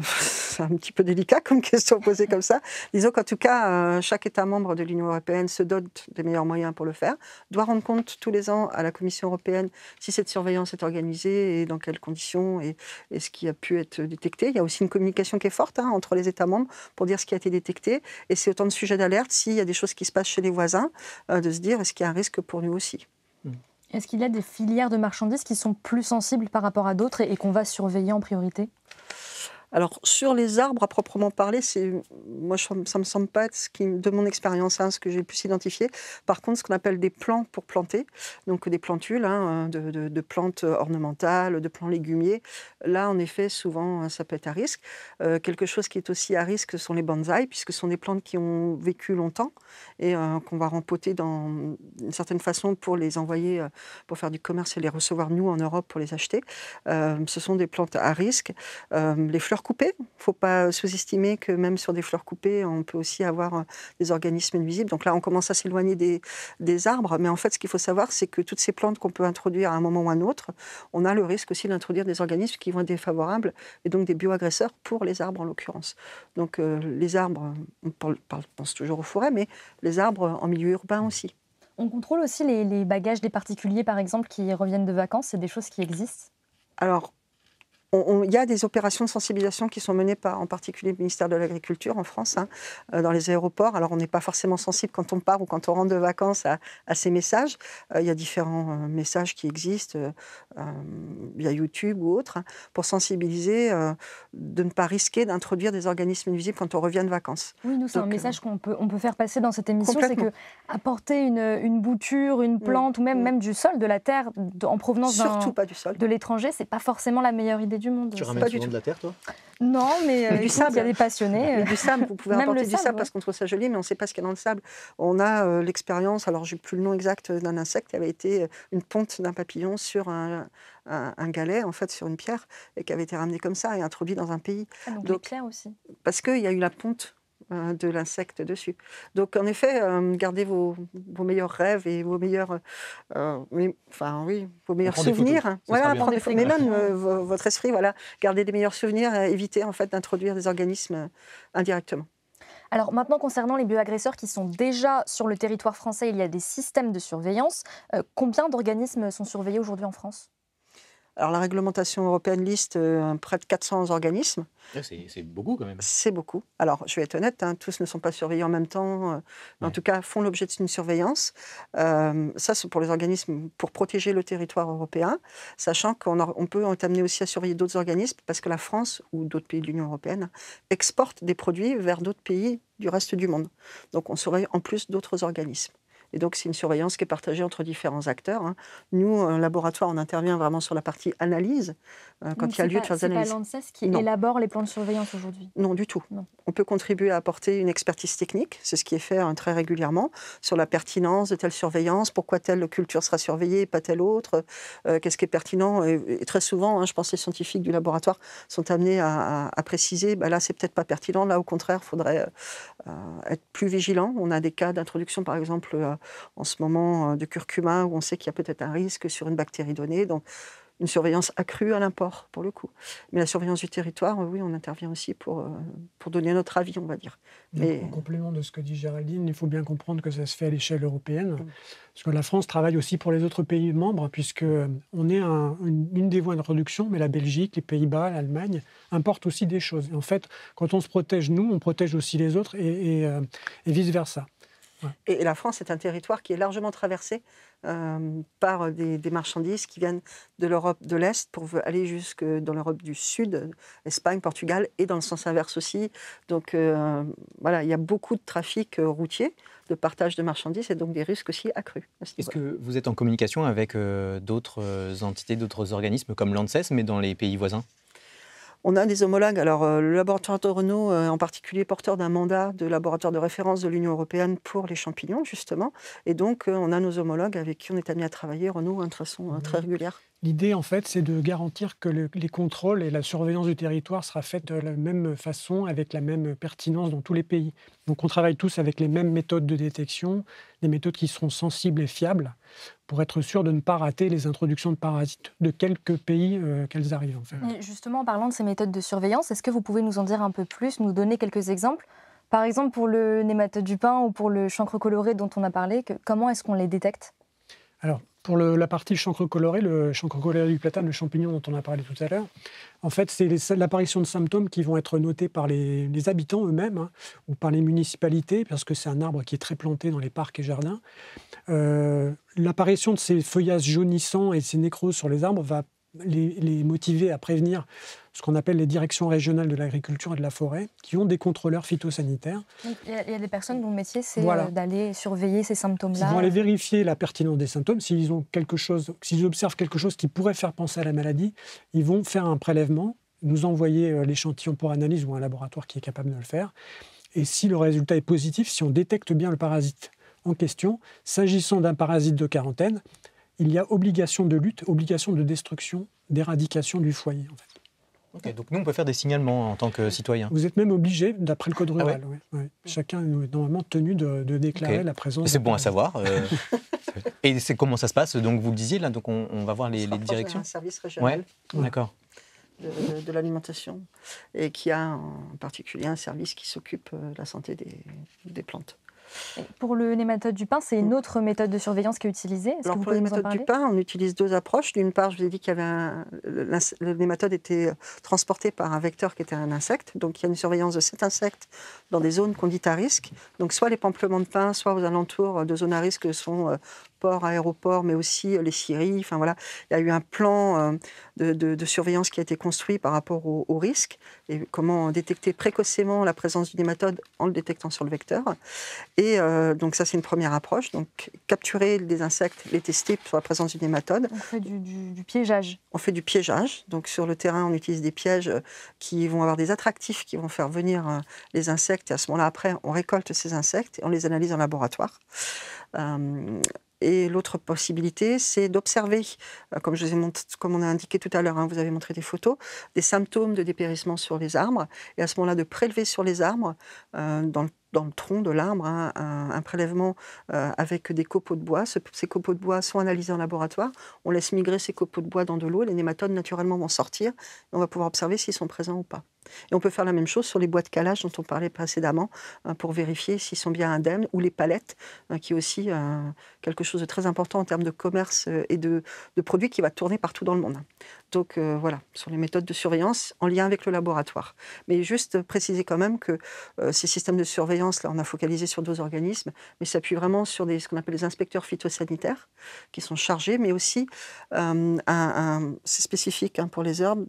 C'est un petit peu délicat comme question posée comme ça. Disons qu'en tout cas, chaque État membre de l'Union européenne se dote des meilleurs moyens pour le faire, doit rendre compte tous les ans à la Commission européenne si cette surveillance est organisée et dans quelles conditions et ce qui a pu être détecté. Il y a aussi une communication qui est forte entre les États membres pour dire ce qui a été détecté. Et c'est autant de sujets d'alerte s'il y a des choses qui se passent chez les voisins, de se dire est-ce qu'il y a un risque pour nous aussi.
Est-ce qu'il y a des filières de marchandises qui sont plus sensibles par rapport à d'autres et qu'on va surveiller en priorité ?
Alors, sur les arbres à proprement parler, moi, ça ne me semble pas être de mon expérience, ce que j'ai pu s'identifier. Par contre, ce qu'on appelle des plants pour planter, donc des plantules de plantes ornementales, de plants légumiers, là, en effet, souvent, ça peut être à risque. Quelque chose qui est aussi à risque, ce sont les bonsaïs, puisque ce sont des plantes qui ont vécu longtemps et qu'on va rempoter d'une certaine façon pour les envoyer, pour faire du commerce et les recevoir, nous, en Europe, pour les acheter. Ce sont des plantes à risque. Les fleurs coupées, il ne faut pas sous-estimer que même sur des fleurs coupées, on peut aussi avoir des organismes nuisibles. Donc là, on commence à s'éloigner des arbres. Mais en fait, ce qu'il faut savoir, c'est que toutes ces plantes qu'on peut introduire à un moment ou à un autre, on a le risque aussi d'introduire des organismes qui vont être défavorables et donc des bioagresseurs pour les arbres en l'occurrence. Donc les arbres, on pense toujours aux forêts, mais les arbres en milieu urbain aussi.
On contrôle aussi les bagages des particuliers, par exemple, qui reviennent de vacances. C'est des choses qui existent ?
Alors, Il y a des opérations de sensibilisation qui sont menées par, en particulier, le ministère de l'Agriculture en France, dans les aéroports. Alors, on n'est pas forcément sensible quand on part ou quand on rentre de vacances à ces messages. Il y a différents messages qui existent via YouTube ou autres pour sensibiliser de ne pas risquer d'introduire des organismes nuisibles quand on revient de vacances.
Oui, nous, c'est un message qu'on peut faire passer dans cette émission, c'est
complètement.
que apporter une bouture, une plante ou même du sol, de la terre, en provenance
Surtout pas du sol.
de l'étranger, c'est pas forcément la meilleure idée du monde.
Tu ramènes souvent de la terre, toi?
Non, mais
Du
écoute,
sable.
il y a des passionnés.
Du sable, vous pouvez
Même
apporter
le
du
sable,
sable
ouais.
parce qu'on trouve ça joli, mais on ne sait pas ce qu'il y a dans le sable. On a l'expérience, alors j'ai plus le nom exact d'un insecte, qui avait été une ponte d'un papillon sur un galet, en fait, sur une pierre, et qui avait été ramené comme ça et introduit dans un pays.
Ah, donc
Donc,
l'éclair aussi.
parce qu'il y a eu la ponte de l'insecte dessus. Donc, en effet, gardez vos meilleurs rêves et vos meilleurs, vos meilleurs
prend des
souvenirs.
photos, ça
Voilà,
sera bien.
prendre des photos. Mais même votre esprit, voilà, gardez des meilleurs souvenirs, évitez en fait d'introduire des organismes indirectement.
Alors maintenant, concernant les bioagresseurs qui sont déjà sur le territoire français, il y a des systèmes de surveillance. Combien d'organismes sont surveillés aujourd'hui en France ?
Alors, la réglementation européenne liste près de 400 organismes.
C'est beaucoup quand même.
C'est beaucoup. Alors, je vais être honnête, tous ne sont pas surveillés en même temps, mais en tout cas font l'objet d'une surveillance. Ça, c'est pour les organismes pour protéger le territoire européen, sachant qu'on peut être amené aussi à surveiller d'autres organismes, parce que la France ou d'autres pays de l'Union européenne exportent des produits vers d'autres pays du reste du monde. Donc, on surveille en plus d'autres organismes. Et donc, c'est une surveillance qui est partagée entre différents acteurs. Nous, laboratoire, on intervient vraiment sur la partie analyse, quand il y a lieu de faire des analyses.
C'est pas l'ANSES qui élabore les plans de surveillance aujourd'hui?
Non, du tout.
Non.
On peut contribuer à apporter une expertise technique, c'est ce qui est fait très régulièrement, sur la pertinence de telle surveillance, pourquoi telle culture sera surveillée et pas telle autre, qu'est-ce qui est pertinent. Et très souvent, je pense que les scientifiques du laboratoire sont amenés à préciser, là, c'est peut-être pas pertinent, là, au contraire, il faudrait être plus vigilant. On a des cas d'introduction, par exemple, en ce moment, de curcuma, où on sait qu'il y a peut-être un risque sur une bactérie donnée. Donc, une surveillance accrue à l'import, pour le coup. Mais la surveillance du territoire, oui, on intervient aussi pour donner notre avis, on va dire.
Mais... En complément de ce que dit Géraldine, il faut bien comprendre que ça se fait à l'échelle européenne, parce que la France travaille aussi pour les autres pays membres, puisqu'on est une des voies d'introduction, mais la Belgique, les Pays-Bas, l'Allemagne importent aussi des choses. Et en fait, quand on se protège, nous, on protège aussi les autres et vice-versa. Ouais.
Et la France est un territoire qui est largement traversé par des marchandises qui viennent de l'Europe de l'Est pour aller jusque dans l'Europe du Sud, Espagne, Portugal, et dans le sens inverse aussi. Donc voilà, il y a beaucoup de trafic routier, de partage de marchandises, et donc des risques aussi accrus.
Est-ce que vous êtes en communication avec d'autres entités, d'autres organismes comme l'ANSES, mais dans les pays voisins ?
On a des homologues. Alors, le laboratoire de Renault, en particulier, porteur d'un mandat de laboratoire de référence de l'Union européenne pour les champignons, justement. Et donc, on a nos homologues avec qui on est amené à travailler, Renault, de façon très régulière.
L'idée, en fait, c'est de garantir que les contrôles et la surveillance du territoire sera faite de la même façon, avec la même pertinence dans tous les pays. Donc, on travaille tous avec les mêmes méthodes de détection, des méthodes qui seront sensibles et fiables, pour être sûr de ne pas rater les introductions de parasites de quelques pays qu'elles arrivent. En fait.
Et justement, en parlant de ces méthodes de surveillance, est-ce que vous pouvez nous en dire un peu plus, nous donner quelques exemples? Par exemple, pour le nématode du pain ou pour le chancre coloré dont on a parlé, comment est-ce qu'on les détecte?
Alors, pour la partie chancre coloré du platane, le champignon dont on a parlé tout à l'heure, en fait, c'est l'apparition de symptômes qui vont être notés par les habitants eux-mêmes ou par les municipalités, parce que c'est un arbre qui est très planté dans les parcs et jardins. L'apparition de ces feuillages jaunissants et ces nécroses sur les arbres va les motiver à prévenir ce qu'on appelle les directions régionales de l'agriculture et de la forêt, qui ont des contrôleurs phytosanitaires.
Il y a des personnes dont le métier, c'est
voilà.
D'aller surveiller ces symptômes-là.
Ils vont aller vérifier la pertinence des symptômes. S'ils observent quelque chose qui pourrait faire penser à la maladie, ils vont faire un prélèvement, nous envoyer l'échantillon pour analyse ou un laboratoire qui est capable de le faire. Et si le résultat est positif, si on détecte bien le parasite en question, s'agissant d'un parasite de quarantaine, il y a obligation de lutte, obligation de destruction, d'éradication du foyer. En fait.
Okay, donc nous, on peut faire des signalements en tant que citoyen.
Vous êtes même obligé, d'après le code rural.
Ah ouais.
Oui. Chacun est normalement tenu de déclarer la présence.
C'est bon à savoir. Et comment ça se passe? Donc vous le disiez, là, donc on va voir les directions.
Un service régional.
Ouais. D'accord.
De l'alimentation, et qui a en particulier un service qui s'occupe de la santé des plantes.
Et pour le nématode du pin, c'est une autre méthode de surveillance qui est utilisée. Est-ce que
Alors
vous
pour les
pouvez nous en
nématodes du
parler?
pain, on utilise 2 approches. D'une part, je vous ai dit qu'il y avait le nématode était transporté par un vecteur qui était un insecte. Donc il y a une surveillance de cet insecte dans des zones qu'on dit à risque. Donc soit les pamplements de pin, soit aux alentours de zones à risque sont ports, aéroports, mais aussi les scieries. Enfin voilà, il y a eu un plan de surveillance qui a été construit par rapport aux risques et comment détecter précocement la présence du nématode en le détectant sur le vecteur. Et donc ça, c'est une première approche. Donc capturer des insectes, les tester sur la présence du nématode.
On fait du piégeage.
On fait du piégeage. Donc sur le terrain, on utilise des pièges qui vont avoir des attractifs qui vont faire venir les insectes. Et à ce moment-là, après, on récolte ces insectes et on les analyse en laboratoire. Et l'autre possibilité, c'est d'observer, comme on a indiqué tout à l'heure, vous avez montré des photos, des symptômes de dépérissement sur les arbres, et à ce moment-là, de prélever sur les arbres, dans le tronc de l'arbre, un prélèvement avec des copeaux de bois. Ces copeaux de bois sont analysés en laboratoire. On laisse migrer ces copeaux de bois dans de l'eau, les nématodes naturellement vont sortir, et on va pouvoir observer s'ils sont présents ou pas. Et on peut faire la même chose sur les bois de calage dont on parlait précédemment pour vérifier s'ils sont bien indemnes, ou les palettes, qui est aussi quelque chose de très important en termes de commerce et de produits qui va tourner partout dans le monde. Donc voilà, sur les méthodes de surveillance en lien avec le laboratoire. Mais juste préciser quand même que ces systèmes de surveillance, là on a focalisé sur 2 organismes, mais s'appuient vraiment sur ce qu'on appelle les inspecteurs phytosanitaires qui sont chargés, mais aussi c'est spécifique pour les herbes,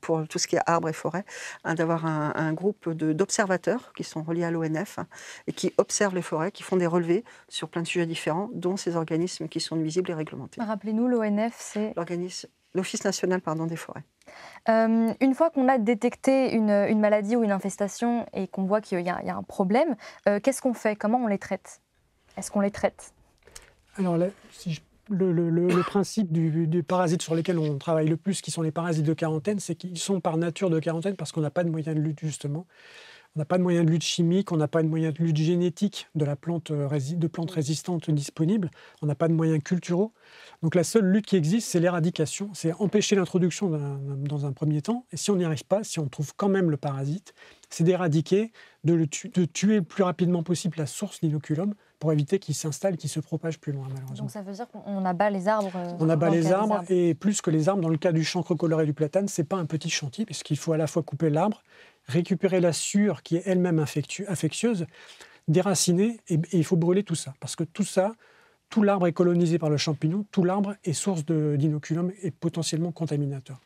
pour tout ce qui est arbres et forêts, d'avoir un groupe d'observateurs qui sont reliés à l'ONF et qui observent les forêts, qui font des relevés sur plein de sujets différents, dont ces organismes qui sont nuisibles et réglementés.
Rappelez-nous, l'ONF, c'est...
L'Office national des forêts.
Une fois qu'on a détecté une maladie ou une infestation et qu'on voit qu'il y a un problème, qu'est-ce qu'on fait? Comment on les traite? Est-ce qu'on les traite?
Alors, le principe du parasite sur lesquels on travaille le plus, qui sont les parasites de quarantaine, c'est qu'ils sont par nature de quarantaine parce qu'on n'a pas de moyens de lutte, justement. On n'a pas de moyens de lutte chimique, on n'a pas de moyens de lutte génétique de plantes résistantes disponibles, on n'a pas de moyens culturaux. Donc la seule lutte qui existe, c'est l'éradication, c'est empêcher l'introduction dans un premier temps. Et si on n'y arrive pas, si on trouve quand même le parasite, c'est d'éradiquer, de tuer le plus rapidement possible la source d'inoculum pour éviter qu'il s'installe, qu'il se propage plus loin, malheureusement.
Donc ça veut dire qu'on abat les arbres.
On abat les arbres, et plus que les arbres, dans le cas du chancre coloré du platane, ce n'est pas un petit chantier, puisqu'il faut à la fois couper l'arbre, récupérer la sciure qui est elle-même infectieuse, déraciner, et il faut brûler tout ça. Parce que tout l'arbre est colonisé par le champignon, tout l'arbre est source d'inoculum et potentiellement contaminateur.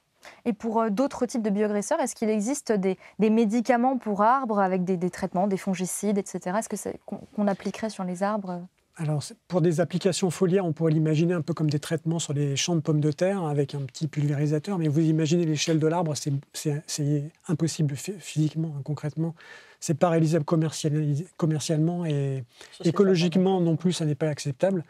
Et pour d'autres types de bioagresseurs, est-ce qu'il existe des médicaments pour arbres avec des traitements, des fongicides, etc. Est-ce qu'on appliquerait sur les arbres?
Alors, pour des applications foliaires, on pourrait l'imaginer un peu comme des traitements sur les champs de pommes de terre avec un petit pulvérisateur, mais vous imaginez l'échelle de l'arbre, c'est impossible physiquement, concrètement. C'est pas réalisable commercialement et écologiquement non plus, ça n'est pas acceptable.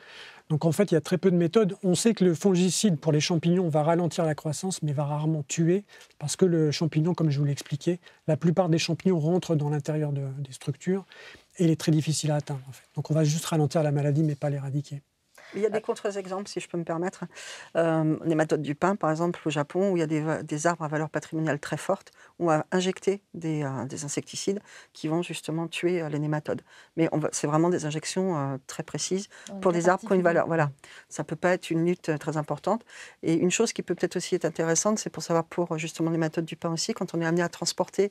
Donc en fait, il y a très peu de méthodes. On sait que le fongicide pour les champignons va ralentir la croissance, mais va rarement tuer, parce que le champignon, comme je vous l'ai expliqué, la plupart des champignons rentrent dans l'intérieur des structures et il est très difficile à atteindre. En fait. Donc on va juste ralentir la maladie, mais pas l'éradiquer.
Il y a des contre-exemples, si je peux me permettre. Nématodes du pin, par exemple, au Japon, où il y a des arbres à valeur patrimoniale très forte, on va injecter des insecticides qui vont justement tuer les nématodes. Mais c'est vraiment des injections très précises pour des arbres qui ont une valeur. Voilà. Ça ne peut pas être une lutte très importante. Et une chose qui peut peut-être aussi être intéressante, c'est pour savoir pour justement les nématodes du pin aussi, quand on est amené à transporter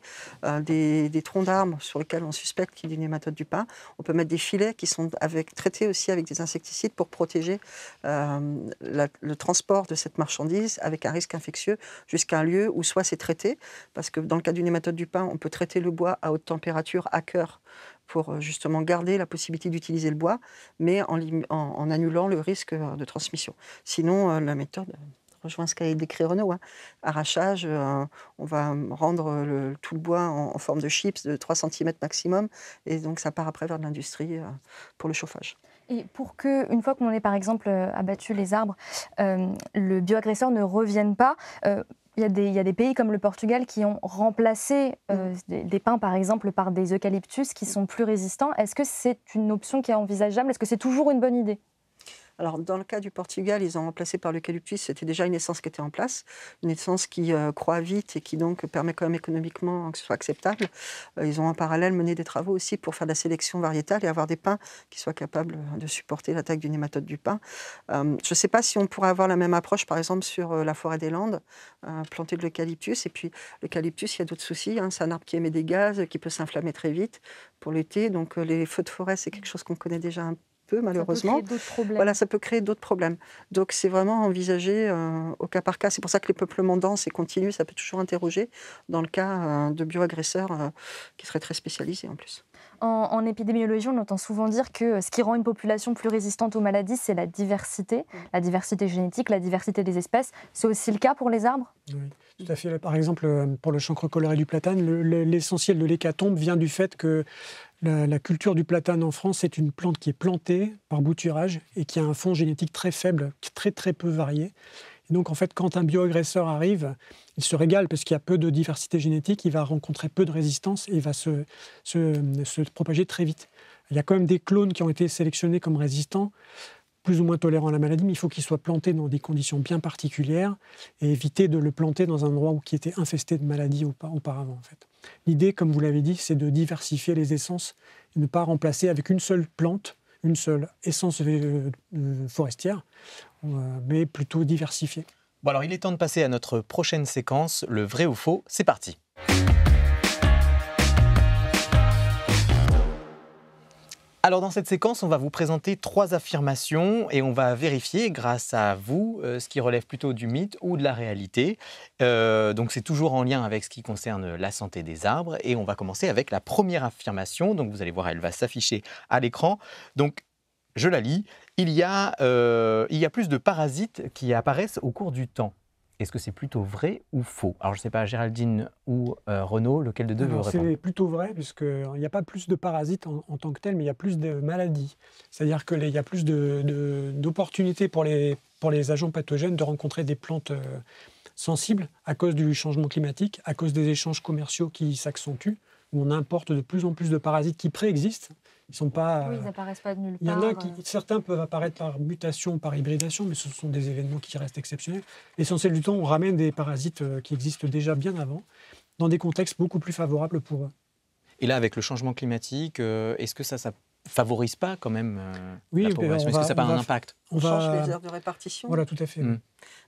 des troncs d'arbres sur lesquels on suspecte qu'il y a des nématodes du pin, on peut mettre des filets qui sont traités aussi avec des insecticides pour protéger le transport de cette marchandise avec un risque infectieux jusqu'à un lieu où soit c'est traité, parce que dans le cas du nématode du pin, on peut traiter le bois à haute température, à cœur, pour justement garder la possibilité d'utiliser le bois, mais en annulant le risque de transmission. Sinon, la méthode rejoint ce qu'a décrit Renaud. Arrachage, on va rendre tout le bois en forme de chips de 3 cm maximum, et donc ça part après vers de l'industrie pour le chauffage.
Et pour que, une fois qu'on ait par exemple abattu les arbres, le bioagresseur ne revienne pas, il y a des pays comme le Portugal qui ont remplacé des pins par exemple par des eucalyptus qui sont plus résistants. Est-ce que c'est une option qui est envisageable? Est-ce que c'est toujours une bonne idée?
Alors, dans le cas du Portugal, ils ont remplacé par l'eucalyptus. C'était déjà une essence qui était en place, une essence qui croît vite et qui donc permet quand même économiquement que ce soit acceptable. Ils ont en parallèle mené des travaux aussi pour faire de la sélection variétale et avoir des pins qui soient capables de supporter l'attaque du nématode du pin. Je ne sais pas si on pourrait avoir la même approche, par exemple, sur la forêt des Landes, planter de l'eucalyptus. Et puis, l'eucalyptus, il y a d'autres soucis. C'est un arbre qui émet des gaz, qui peut s'inflammer très vite pour l'été. Donc, les feux de forêt, c'est quelque chose qu'on connaît déjà un peu, malheureusement.
Ça peut créer d'autres problèmes.
Voilà, ça peut créer d'autres problèmes. Donc, c'est vraiment envisagé au cas par cas. C'est pour ça que les peuplements denses et continus, ça peut toujours interroger dans le cas de bioagresseurs qui seraient très spécialisés en plus.
En épidémiologie, on entend souvent dire que ce qui rend une population plus résistante aux maladies, c'est la diversité génétique, la diversité des espèces. C'est aussi le cas pour les arbres ?
Oui, tout à fait. Par exemple, pour le chancre coloré du platane, l'essentiel de l'hécatombe vient du fait que la culture du platane en France, c'est une plante qui est plantée par bouturage et qui a un fond génétique très faible, très très peu varié. Et donc, en fait, quand un bioagresseur arrive, il se régale parce qu'il y a peu de diversité génétique, il va rencontrer peu de résistance et il va se propager très vite. Il y a quand même des clones qui ont été sélectionnés comme résistants, plus ou moins tolérants à la maladie, mais il faut qu'ils soient plantés dans des conditions bien particulières et éviter de le planter dans un endroit qui était infesté de maladies auparavant. En fait. L'idée, comme vous l'avez dit, c'est de diversifier les essences et ne pas remplacer avec une seule plante, une seule essence forestière, mais plutôt diversifiée.
Bon alors il est temps de passer à notre prochaine séquence, le vrai ou faux, c'est parti. Alors dans cette séquence, on va vous présenter 3 affirmations et on va vérifier grâce à vous ce qui relève plutôt du mythe ou de la réalité. Donc c'est toujours en lien avec ce qui concerne la santé des arbres et on va commencer avec la première affirmation. Donc vous allez voir, elle va s'afficher à l'écran. Donc je la lis. Il y a plus de parasites qui apparaissent au cours du temps. Est-ce que c'est plutôt vrai ou faux? Alors, je ne sais pas, Géraldine ou Renaud, lequel de deux veut répondre?
C'est plutôt vrai, puisqu'il n'y a pas plus de parasites en tant que tel, mais il y a plus de maladies. C'est-à-dire qu'il y a plus d'opportunités pour les agents pathogènes de rencontrer des plantes sensibles à cause du changement climatique, à cause des échanges commerciaux qui s'accentuent, où on importe de plus en plus de parasites qui préexistent. Ils sont pas.
Oui, ils n'apparaissent pas de nulle part.
Il y en a certains peuvent apparaître par mutation, par hybridation, mais ce sont des événements qui restent exceptionnels. L'essentiel du temps, on ramène des parasites qui existent déjà bien avant, dans des contextes beaucoup plus favorables pour eux.
Et là, avec le changement climatique, est-ce que ça favorise pas quand même
oui,
la population? Est-ce que ça n'a pas un impact?
On change les aires de répartition.
Voilà, tout à fait.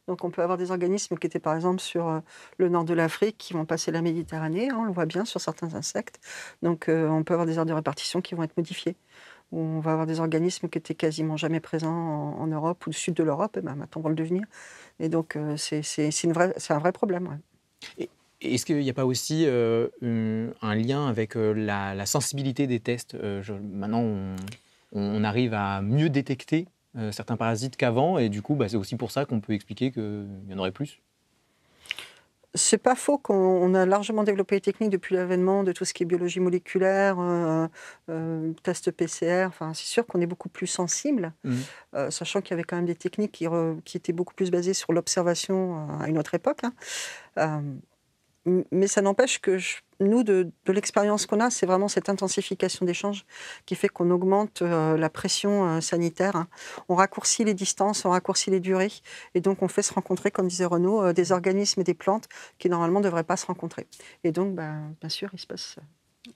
Donc on peut avoir des organismes qui étaient par exemple sur le nord de l'Afrique, qui vont passer la Méditerranée, on le voit bien sur certains insectes. Donc on peut avoir des aires de répartition qui vont être modifiées. On va avoir des organismes qui étaient quasiment jamais présents en Europe ou au sud de l'Europe, et ben, maintenant vont le devenir. Et donc c'est un vrai problème. Ouais.
Est-ce qu'il n'y a pas aussi un lien avec la sensibilité des tests? Maintenant, on arrive à mieux détecter certains parasites qu'avant, et du coup, c'est aussi pour ça qu'on peut expliquer qu'il y en aurait plus.
C'est pas faux qu'on a largement développé les techniques depuis l'avènement de tout ce qui est biologie moléculaire, test PCR. Enfin, c'est sûr qu'on est beaucoup plus sensible, sachant qu'il y avait quand même des techniques qui étaient beaucoup plus basées sur l'observation à une autre époque. Mais ça n'empêche que nous, de l'expérience qu'on a, c'est vraiment cette intensification d'échanges qui fait qu'on augmente la pression sanitaire. On raccourcit les distances, on raccourcit les durées. Et donc, on fait se rencontrer, comme disait Renaud, des organismes et des plantes qui, normalement, ne devraient pas se rencontrer. Et donc, bien sûr, il se passe...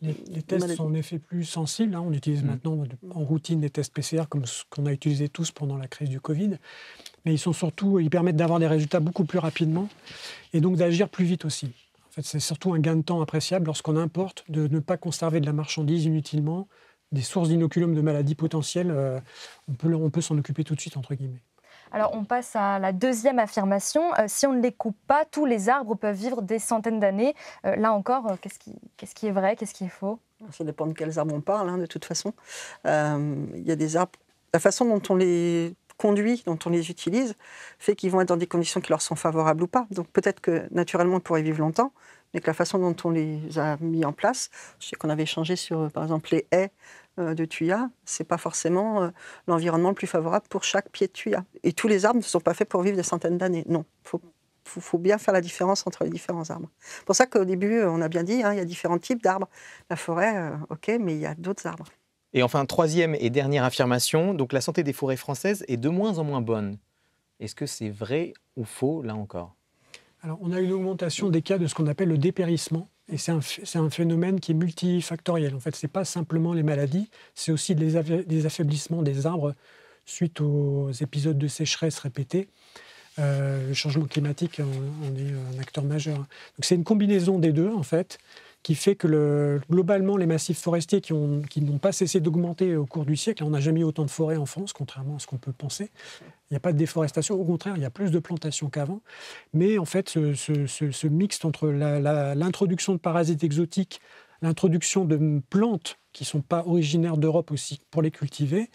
Les tests sont en effet plus sensibles. On utilise maintenant en routine des tests PCR comme ce qu'on a utilisé tous pendant la crise du Covid. Mais ils permettent d'avoir des résultats beaucoup plus rapidement et donc d'agir plus vite aussi. En fait, c'est surtout un gain de temps appréciable lorsqu'on importe, de ne pas conserver de la marchandise inutilement, des sources d'inoculum de maladies potentielles. On peut s'en occuper tout de suite, entre guillemets.
Alors, on passe à la deuxième affirmation. Si on ne les coupe pas, tous les arbres peuvent vivre des centaines d'années. Là qu'est-ce qui est vrai, qu'est-ce qui est faux?
Ça dépend de quels arbres on parle, de toute façon. Il y a des arbres... La façon dont on les conduit, dont on les utilise, fait qu'ils vont être dans des conditions qui leur sont favorables ou pas. Donc peut-être que naturellement, ils pourraient vivre longtemps, mais que la façon dont on les a mis en place, je sais qu'on avait échangé sur, par exemple, les haies de thuya, c'est pas forcément l'environnement le plus favorable pour chaque pied de thuya. Et tous les arbres ne sont pas faits pour vivre des centaines d'années. Non, faut bien faire la différence entre les différents arbres. C'est pour ça qu'au début, on a bien dit, il y a différents types d'arbres. La forêt, ok, mais il y a d'autres arbres.
Et enfin, troisième et dernière affirmation, donc la santé des forêts françaises est de moins en moins bonne. Est-ce que c'est vrai ou faux, là encore?
Alors, on a une augmentation des cas de ce qu'on appelle le dépérissement. Et c'est un phénomène qui est multifactoriel. En fait, ce n'est pas simplement les maladies, c'est aussi des affaiblissements des arbres suite aux épisodes de sécheresse répétés. Le changement climatique en est un acteur majeur. Donc, c'est une combinaison des deux, en fait, qui fait que globalement, les massifs forestiers qui n'ont pas cessé d'augmenter au cours du siècle, on n'a jamais eu autant de forêts en France, contrairement à ce qu'on peut penser. Il n'y a pas de déforestation, au contraire, il y a plus de plantations qu'avant. Mais en fait, ce mixte entre l'introduction de parasites exotiques, l'introduction de plantes qui ne sont pas originaires d'Europe aussi pour les cultiver,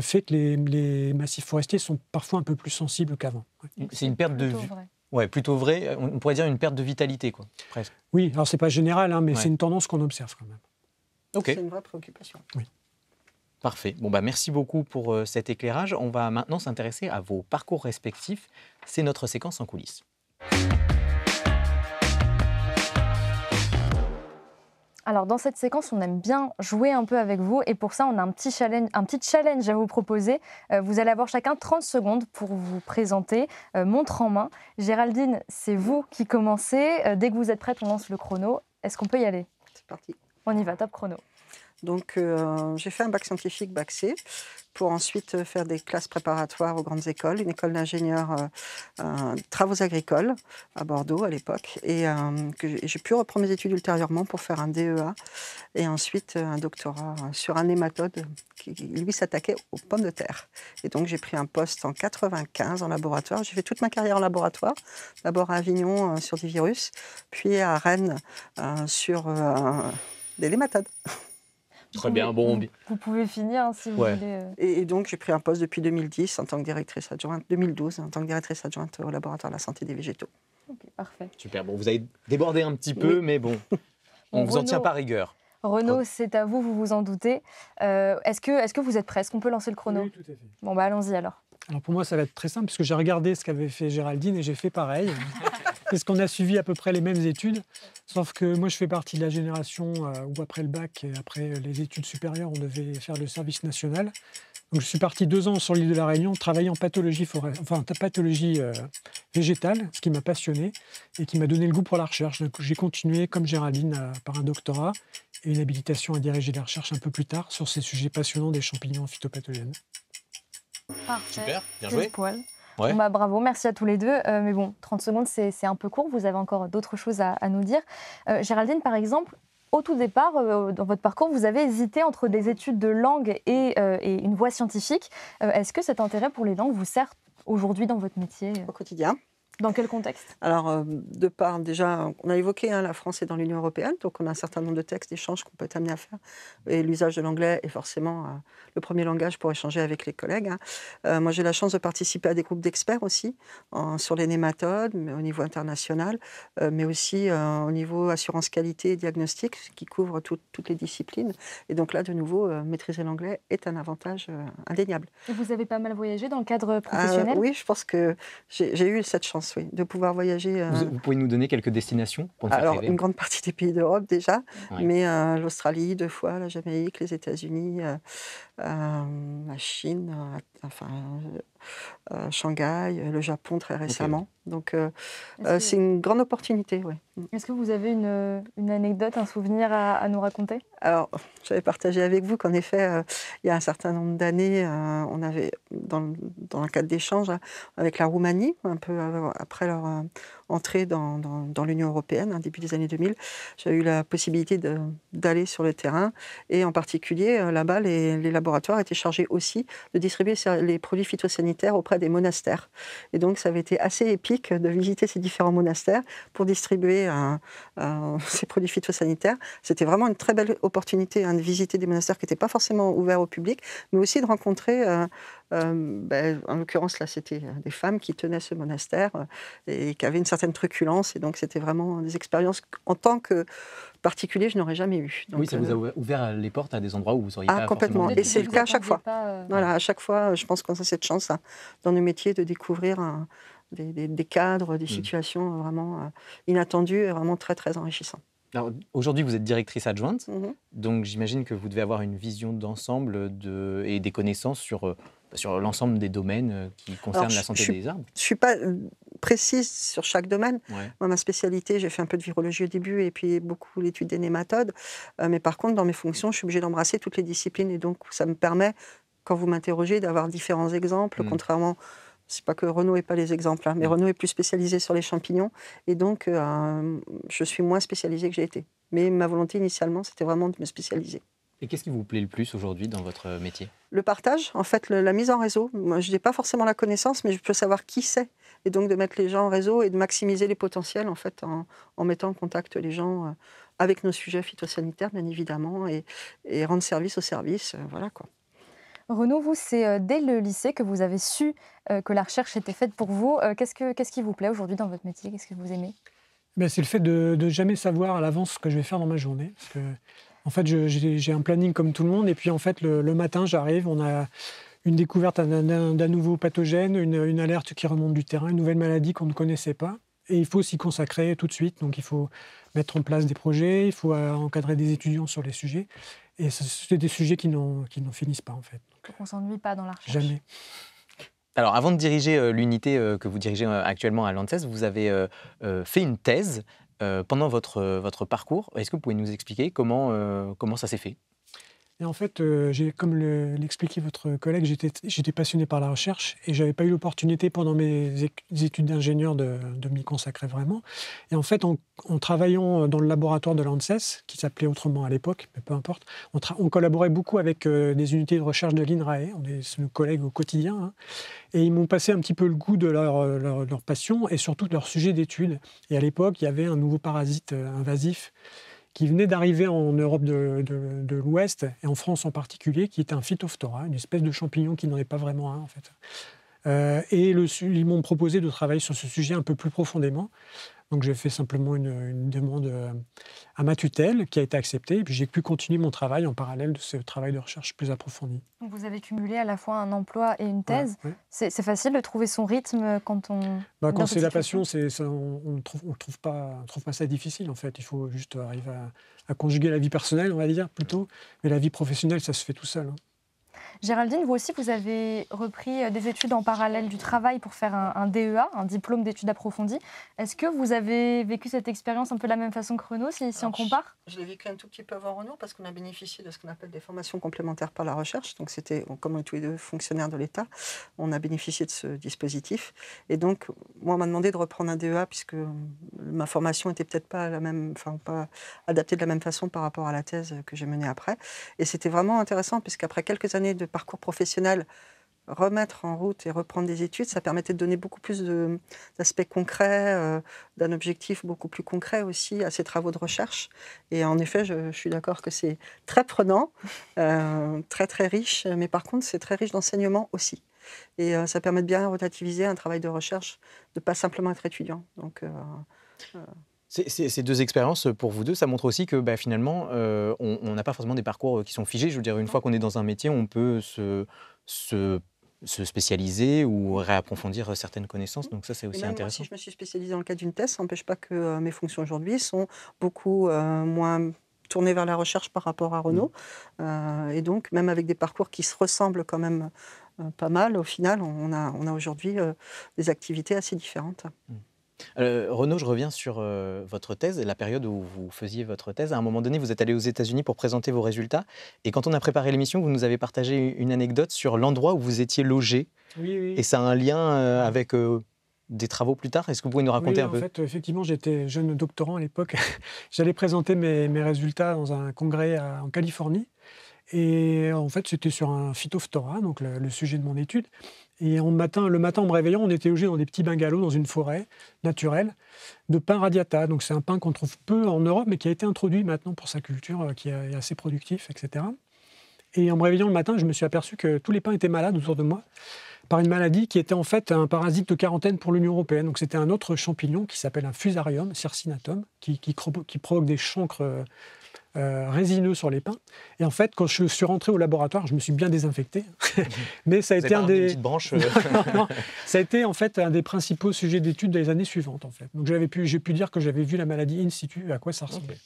fait que les massifs forestiers sont parfois un peu plus sensibles qu'avant.
C'est une perte de vue. Ouais, plutôt vrai, on pourrait dire une perte de vitalité, quoi, presque.
Oui, alors c'est pas général, hein, mais c'est une tendance qu'on observe quand même.
Ok.
C'est une vraie préoccupation.
Oui.
Parfait. Bon, bah, merci beaucoup pour cet éclairage. On va maintenant s'intéresser à vos parcours respectifs. C'est notre séquence en coulisses.
Alors, dans cette séquence, on aime bien jouer un peu avec vous et pour ça, on a un petit challenge à vous proposer. Vous allez avoir chacun 30 secondes pour vous présenter, montre en main. Géraldine, c'est vous qui commencez. Dès que vous êtes prête, on lance le chrono. Est-ce qu'on peut y aller?
C'est parti.
On y va, top chrono.
Donc, j'ai fait un bac scientifique, bac C, pour ensuite faire des classes préparatoires aux grandes écoles, une école d'ingénieurs travaux agricoles à Bordeaux à l'époque. Et j'ai pu reprendre mes études ultérieurement pour faire un DEA et ensuite un doctorat sur un nématode qui, lui, s'attaquait aux pommes de terre. Et donc, j'ai pris un poste en 95 en laboratoire. J'ai fait toute ma carrière en laboratoire, d'abord à Avignon sur des virus, puis à Rennes sur des nématodes.
Très bien, bon.
Vous pouvez finir si vous voulez.
Et donc, j'ai pris un poste depuis 2010 en tant que directrice adjointe, 2012 en tant que directrice adjointe au laboratoire de la santé des végétaux.
Ok, parfait.
Super, bon, vous avez débordé un petit peu, mais bon, on ne vous en tient pas rigueur.
Renaud, c'est à vous, vous vous en doutez. Est-ce que vous êtes prêts? Est-ce qu'on peut lancer le chrono?
Oui, tout à fait.
Bon, bah allons-y alors.
Alors pour moi, ça va être très simple, puisque j'ai regardé ce qu'avait fait Géraldine et j'ai fait pareil. Parce qu'on a suivi à peu près les mêmes études, sauf que moi, je fais partie de la génération où après le bac et après les études supérieures, on devait faire le service national. Donc je suis parti 2 ans sur l'île de la Réunion, travailler en pathologie végétale, ce qui m'a passionné et qui m'a donné le goût pour la recherche. Donc, j'ai continué, comme Géraldine, par un doctorat et une habilitation à diriger la recherche un peu plus tard sur ces sujets passionnants des champignons phytopathogènes.
Parfait.
Super, bien joué.
Poil.
Ouais.
Bon, bah, bravo, merci à tous les deux. Mais bon, 30 secondes, c'est un peu court. Vous avez encore d'autres choses à nous dire. Géraldine, par exemple, au tout départ, dans votre parcours, vous avez hésité entre des études de langue et une voie scientifique. Est-ce que cet intérêt pour les langues vous sert aujourd'hui dans votre métier?
Au quotidien.
Dans quel contexte?
Alors, de part, déjà, on a évoqué, la France est dans l'Union européenne, donc on a un certain nombre de textes, d'échanges qu'on peut être amené à faire. Et l'usage de l'anglais est forcément le premier langage pour échanger avec les collègues. Moi, j'ai la chance de participer à des groupes d'experts aussi, sur les nématodes, mais au niveau international, mais aussi au niveau assurance qualité et diagnostic, qui couvre toutes les disciplines. Et donc là, de nouveau, maîtriser l'anglais est un avantage indéniable.
Et vous avez pas mal voyagé dans le cadre professionnel?
Oui, je pense que j'ai eu cette chance. Oui, de pouvoir voyager.
Vous pouvez nous donner quelques destinations pour nous faire rêver?
Une grande partie des pays d'Europe déjà,
Ouais.
mais l'Australie 2 fois, la Jamaïque, les États-Unis, la Chine, Shanghai, le Japon très récemment. Donc c'est une grande opportunité. Ouais.
Est-ce que vous avez une anecdote, un souvenir à nous raconter?
Alors, j'avais partagé avec vous qu'en effet, il y a un certain nombre d'années, on avait, dans le cadre d'échanges avec la Roumanie, un peu après leur entrée dans l'Union européenne, début des années 2000, j'ai eu la possibilité d'aller sur le terrain. Et en particulier, là-bas, les laboratoires étaient chargés aussi de distribuer les produits phytosanitaires auprès des monastères. Et donc, ça avait été assez épique de visiter ces différents monastères pour distribuer ces produits phytosanitaires. C'était vraiment une très belle opportunité de visiter des monastères qui n'étaient pas forcément ouverts au public, mais aussi de rencontrer, en l'occurrence là, c'était des femmes qui tenaient ce monastère et qui avaient une certaine truculence. Et donc, c'était vraiment des expériences en tant que particulier, je n'aurais jamais eu. Donc,
oui, ça vous a ouvert les portes à des endroits où vous auriez pas
complètement.
forcément...
Et c'est le cas à chaque fois.
Pas,
Voilà, à chaque fois, je pense qu'on a cette chance dans nos métiers de découvrir des cadres, des situations vraiment inattendues et vraiment très, très enrichissantes.
Alors, aujourd'hui, vous êtes directrice adjointe,
Mhm.
donc j'imagine que vous devez avoir une vision d'ensemble et des connaissances sur l'ensemble des domaines qui concernent
Alors,
la santé des arbres.
Je ne suis pas précise sur chaque domaine.
Ouais.
Moi, ma spécialité, j'ai fait un peu de virologie au début et puis beaucoup l'étude des nématodes. Mais par contre, dans mes fonctions, je suis obligée d'embrasser toutes les disciplines. Et donc, ça me permet, quand vous m'interrogez, d'avoir différents exemples, contrairement... C'est pas que Renaud n'ait pas les exemples, hein, mais Renaud est plus spécialisé sur les champignons. Et donc, je suis moins spécialisée que j'ai été. Mais ma volonté initialement, c'était vraiment de me spécialiser.
Et qu'est-ce qui vous plaît le plus aujourd'hui dans votre métier?
Le partage, en fait, la mise en réseau. Moi, je n'ai pas forcément la connaissance, mais je peux savoir qui c'est. Et donc, de mettre les gens en réseau et de maximiser les potentiels, en fait, en mettant en contact les gens avec nos sujets phytosanitaires, bien évidemment, et rendre service au service. Voilà, quoi.
Renaud, vous, c'est dès le lycée que vous avez su que la recherche était faite pour vous. Qu'est-ce qui vous plaît aujourd'hui dans votre métier? Qu'est-ce que vous aimez?
C'est le fait de jamais savoir à l'avance ce que je vais faire dans ma journée. Parce que, en fait, j'ai un planning comme tout le monde. Et puis, en fait, le matin, j'arrive, on a une découverte d'un nouveau pathogène, une alerte qui remonte du terrain, une nouvelle maladie qu'on ne connaissait pas. Et il faut s'y consacrer tout de suite. Donc, il faut mettre en place des projets, il faut encadrer des étudiants sur les sujets. Et c'est des sujets qui n'en finissent pas, en fait.
Donc, on ne s'ennuie pas dans la recherche.
Jamais.
Alors, avant de diriger l'unité que vous dirigez actuellement à l'ANSES, vous avez fait une thèse pendant votre parcours. Est-ce que vous pouvez nous expliquer comment ça s'est fait?
Et en fait, comme l'expliquait votre collègue, j'étais passionné par la recherche et je n'avais pas eu l'opportunité pendant mes études d'ingénieur de m'y consacrer vraiment. Et en fait, en travaillant dans le laboratoire de l'ANSES, qui s'appelait autrement à l'époque, mais peu importe, on collaborait beaucoup avec des unités de recherche de l'INRAE, c'est nos collègues au quotidien, hein, et ils m'ont passé un petit peu le goût de leur passion et surtout de leur sujet d'étude. Et à l'époque, il y avait un nouveau parasite invasif qui venait d'arriver en Europe de l'Ouest, et en France en particulier, qui était un Phytophthora, une espèce de champignon qui n'en est pas vraiment un, en fait. Et ils m'ont proposé de travailler sur ce sujet un peu plus profondément. Donc j'ai fait simplement une demande à ma tutelle, qui a été acceptée, et puis j'ai pu continuer mon travail en parallèle de ce travail de recherche plus approfondi.
Donc vous avez cumulé à la fois un emploi et une thèse.
Ouais.
C'est facile de trouver son rythme quand on...
Quand c'est la passion, on ne trouve pas ça difficile, en fait. Il faut juste arriver à conjuguer la vie personnelle, on va dire, plutôt. Mais la vie professionnelle, ça se fait tout seul, hein.
Géraldine, vous aussi, vous avez repris des études en parallèle du travail pour faire un DEA, un diplôme d'études approfondies. Est-ce que vous avez vécu cette expérience un peu de la même façon que Renaud, si on compare?
Je l'ai vécu un tout petit peu avant Renaud parce qu'on a bénéficié de ce qu'on appelle des formations complémentaires par la recherche. Donc c'était, comme on est tous les deux fonctionnaires de l'État, on a bénéficié de ce dispositif. Et donc, moi, on m'a demandé de reprendre un DEA puisque ma formation n'était peut-être pas pas adaptée de la même façon par rapport à la thèse que j'ai menée après. Et c'était vraiment intéressant puisqu'après quelques années de parcours professionnel, remettre en route et reprendre des études, ça permettait de donner beaucoup plus d'aspects concrets, d'un objectif beaucoup plus concret aussi à ces travaux de recherche. Et en effet, je suis d'accord que c'est très prenant, très très riche, mais par contre, c'est très riche d'enseignement aussi. Et ça permet de bien relativiser un travail de recherche, de ne pas simplement être étudiant. Donc,
Ces deux expériences, pour vous deux, ça montre aussi que finalement, on n'a pas forcément des parcours qui sont figés. Je veux dire, une fois qu'on est dans un métier, on peut se spécialiser ou réapprofondir certaines connaissances. Donc ça, c'est aussi intéressant.
Moi, si je me suis spécialisée dans le cadre d'une thèse, ça n'empêche pas que mes fonctions aujourd'hui sont beaucoup moins tournées vers la recherche par rapport à Renaud. Et donc, même avec des parcours qui se ressemblent quand même pas mal, au final, on a aujourd'hui des activités assez différentes.
Renaud, je reviens sur votre thèse, la période où vous faisiez votre thèse. À un moment donné, vous êtes allé aux États-Unis pour présenter vos résultats. Et quand on a préparé l'émission, vous nous avez partagé une anecdote sur l'endroit où vous étiez logé.
Oui.
Et ça a un lien avec des travaux plus tard. Est-ce que vous pouvez nous raconter un peu?
En fait, effectivement, j'étais jeune doctorant à l'époque. J'allais présenter mes résultats dans un congrès en Californie. Et en fait, c'était sur un Phytophthora, donc le sujet de mon étude. Et le matin, en me réveillant, on était logés dans des petits bungalows dans une forêt naturelle de pin radiata. Donc c'est un pin qu'on trouve peu en Europe, mais qui a été introduit maintenant pour sa culture, qui est assez productif, etc. Et en me réveillant le matin, je me suis aperçu que tous les pins étaient malades autour de moi par une maladie qui était en fait un parasite de quarantaine pour l'Union européenne. Donc c'était un autre champignon qui s'appelle un Fusarium circinatum, qui provoque des chancres résineux sur les pins. Et en fait, quand je suis rentré au laboratoire, je me suis bien désinfecté. Mais ça a été
une petite branche
non, ça a été en fait un des principaux sujets d'études des années suivantes. En fait. Donc j'ai pu dire que j'avais vu la maladie in situ, à quoi ça ressemblait.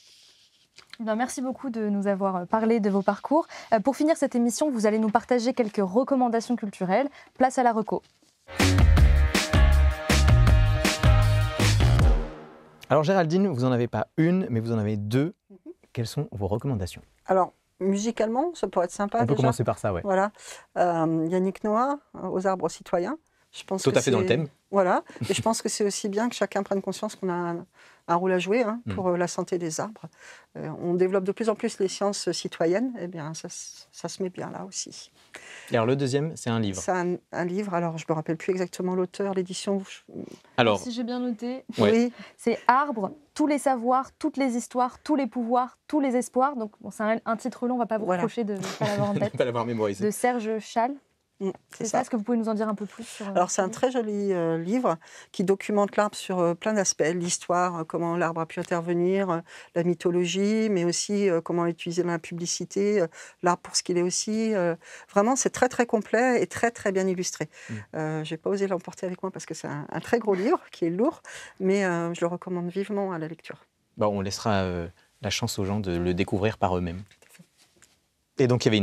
Ben, merci beaucoup de nous avoir parlé de vos parcours. Pour finir cette émission, vous allez nous partager quelques recommandations culturelles. Place à la reco.
Alors Géraldine, vous n'en avez pas une, mais vous en avez deux. Quelles sont vos recommandations?
Alors, musicalement, ça pourrait être sympa.
On peut
déjà.
commencer par ça, ouais.
Voilà. Yannick Noah, Aux arbres citoyens. Je pense
Tout
que
à fait dans le
c'est-
thème.
Voilà. Et je pense que c'est aussi bien que chacun prenne conscience qu'on a un rôle à jouer pour la santé des arbres. On développe de plus en plus les sciences citoyennes. Eh bien, ça se met bien là aussi.
Et alors le deuxième, c'est un livre.
C'est un livre. Alors, je ne me rappelle plus exactement l'auteur, l'édition.
Alors,
Si j'ai bien noté,
ouais.
Oui.
c'est Arbre, tous les savoirs, toutes les histoires, tous les pouvoirs, tous les espoirs. Donc bon, c'est un titre long, on ne va pas vous
Voilà.
reprocher de ne pas l'avoir en tête.
pas l'avoir mémorisé.
De Serge Schall.
C'est
ça. Est-ce que vous pouvez nous en dire un peu plus sur,
Alors, c'est un très joli livre qui documente l'arbre sur plein d'aspects. L'histoire, comment l'arbre a pu intervenir, la mythologie, mais aussi comment l'utiliser dans la publicité, l'arbre pour ce qu'il est aussi. Vraiment, c'est très, très complet et très, très bien illustré. Je n'ai pas osé l'emporter avec moi parce que c'est un très gros livre qui est lourd, mais je le recommande vivement à la lecture.
Bon, on laissera la chance aux gens de le découvrir par eux-mêmes. Et donc, il y avait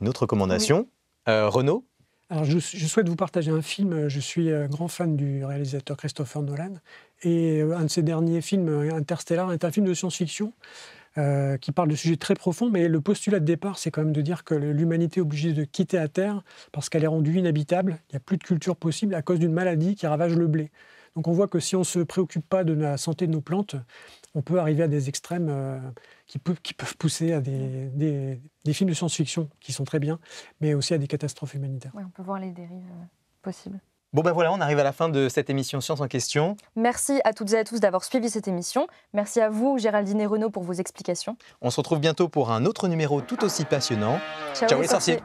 une autre recommandation. Renaud?
Alors, je souhaite vous partager un film. Je suis grand fan du réalisateur Christopher Nolan. Et un de ses derniers films, Interstellar, est un film de science-fiction qui parle de sujets très profonds. Mais le postulat de départ, c'est quand même de dire que l'humanité est obligée de quitter la Terre parce qu'elle est rendue inhabitable. Il n'y a plus de culture possible à cause d'une maladie qui ravage le blé. Donc on voit que si on ne se préoccupe pas de la santé de nos plantes, on peut arriver à des extrêmes qui peuvent pousser à des films de science-fiction qui sont très bien, mais aussi à des catastrophes humanitaires.
Oui, on peut voir les dérives possibles.
Bon ben voilà, on arrive à la fin de cette émission Science en question.
Merci à toutes et à tous d'avoir suivi cette émission. Merci à vous, Géraldine et Renaud, pour vos explications.
On se retrouve bientôt pour un autre numéro tout aussi passionnant.
Ciao les sorciers.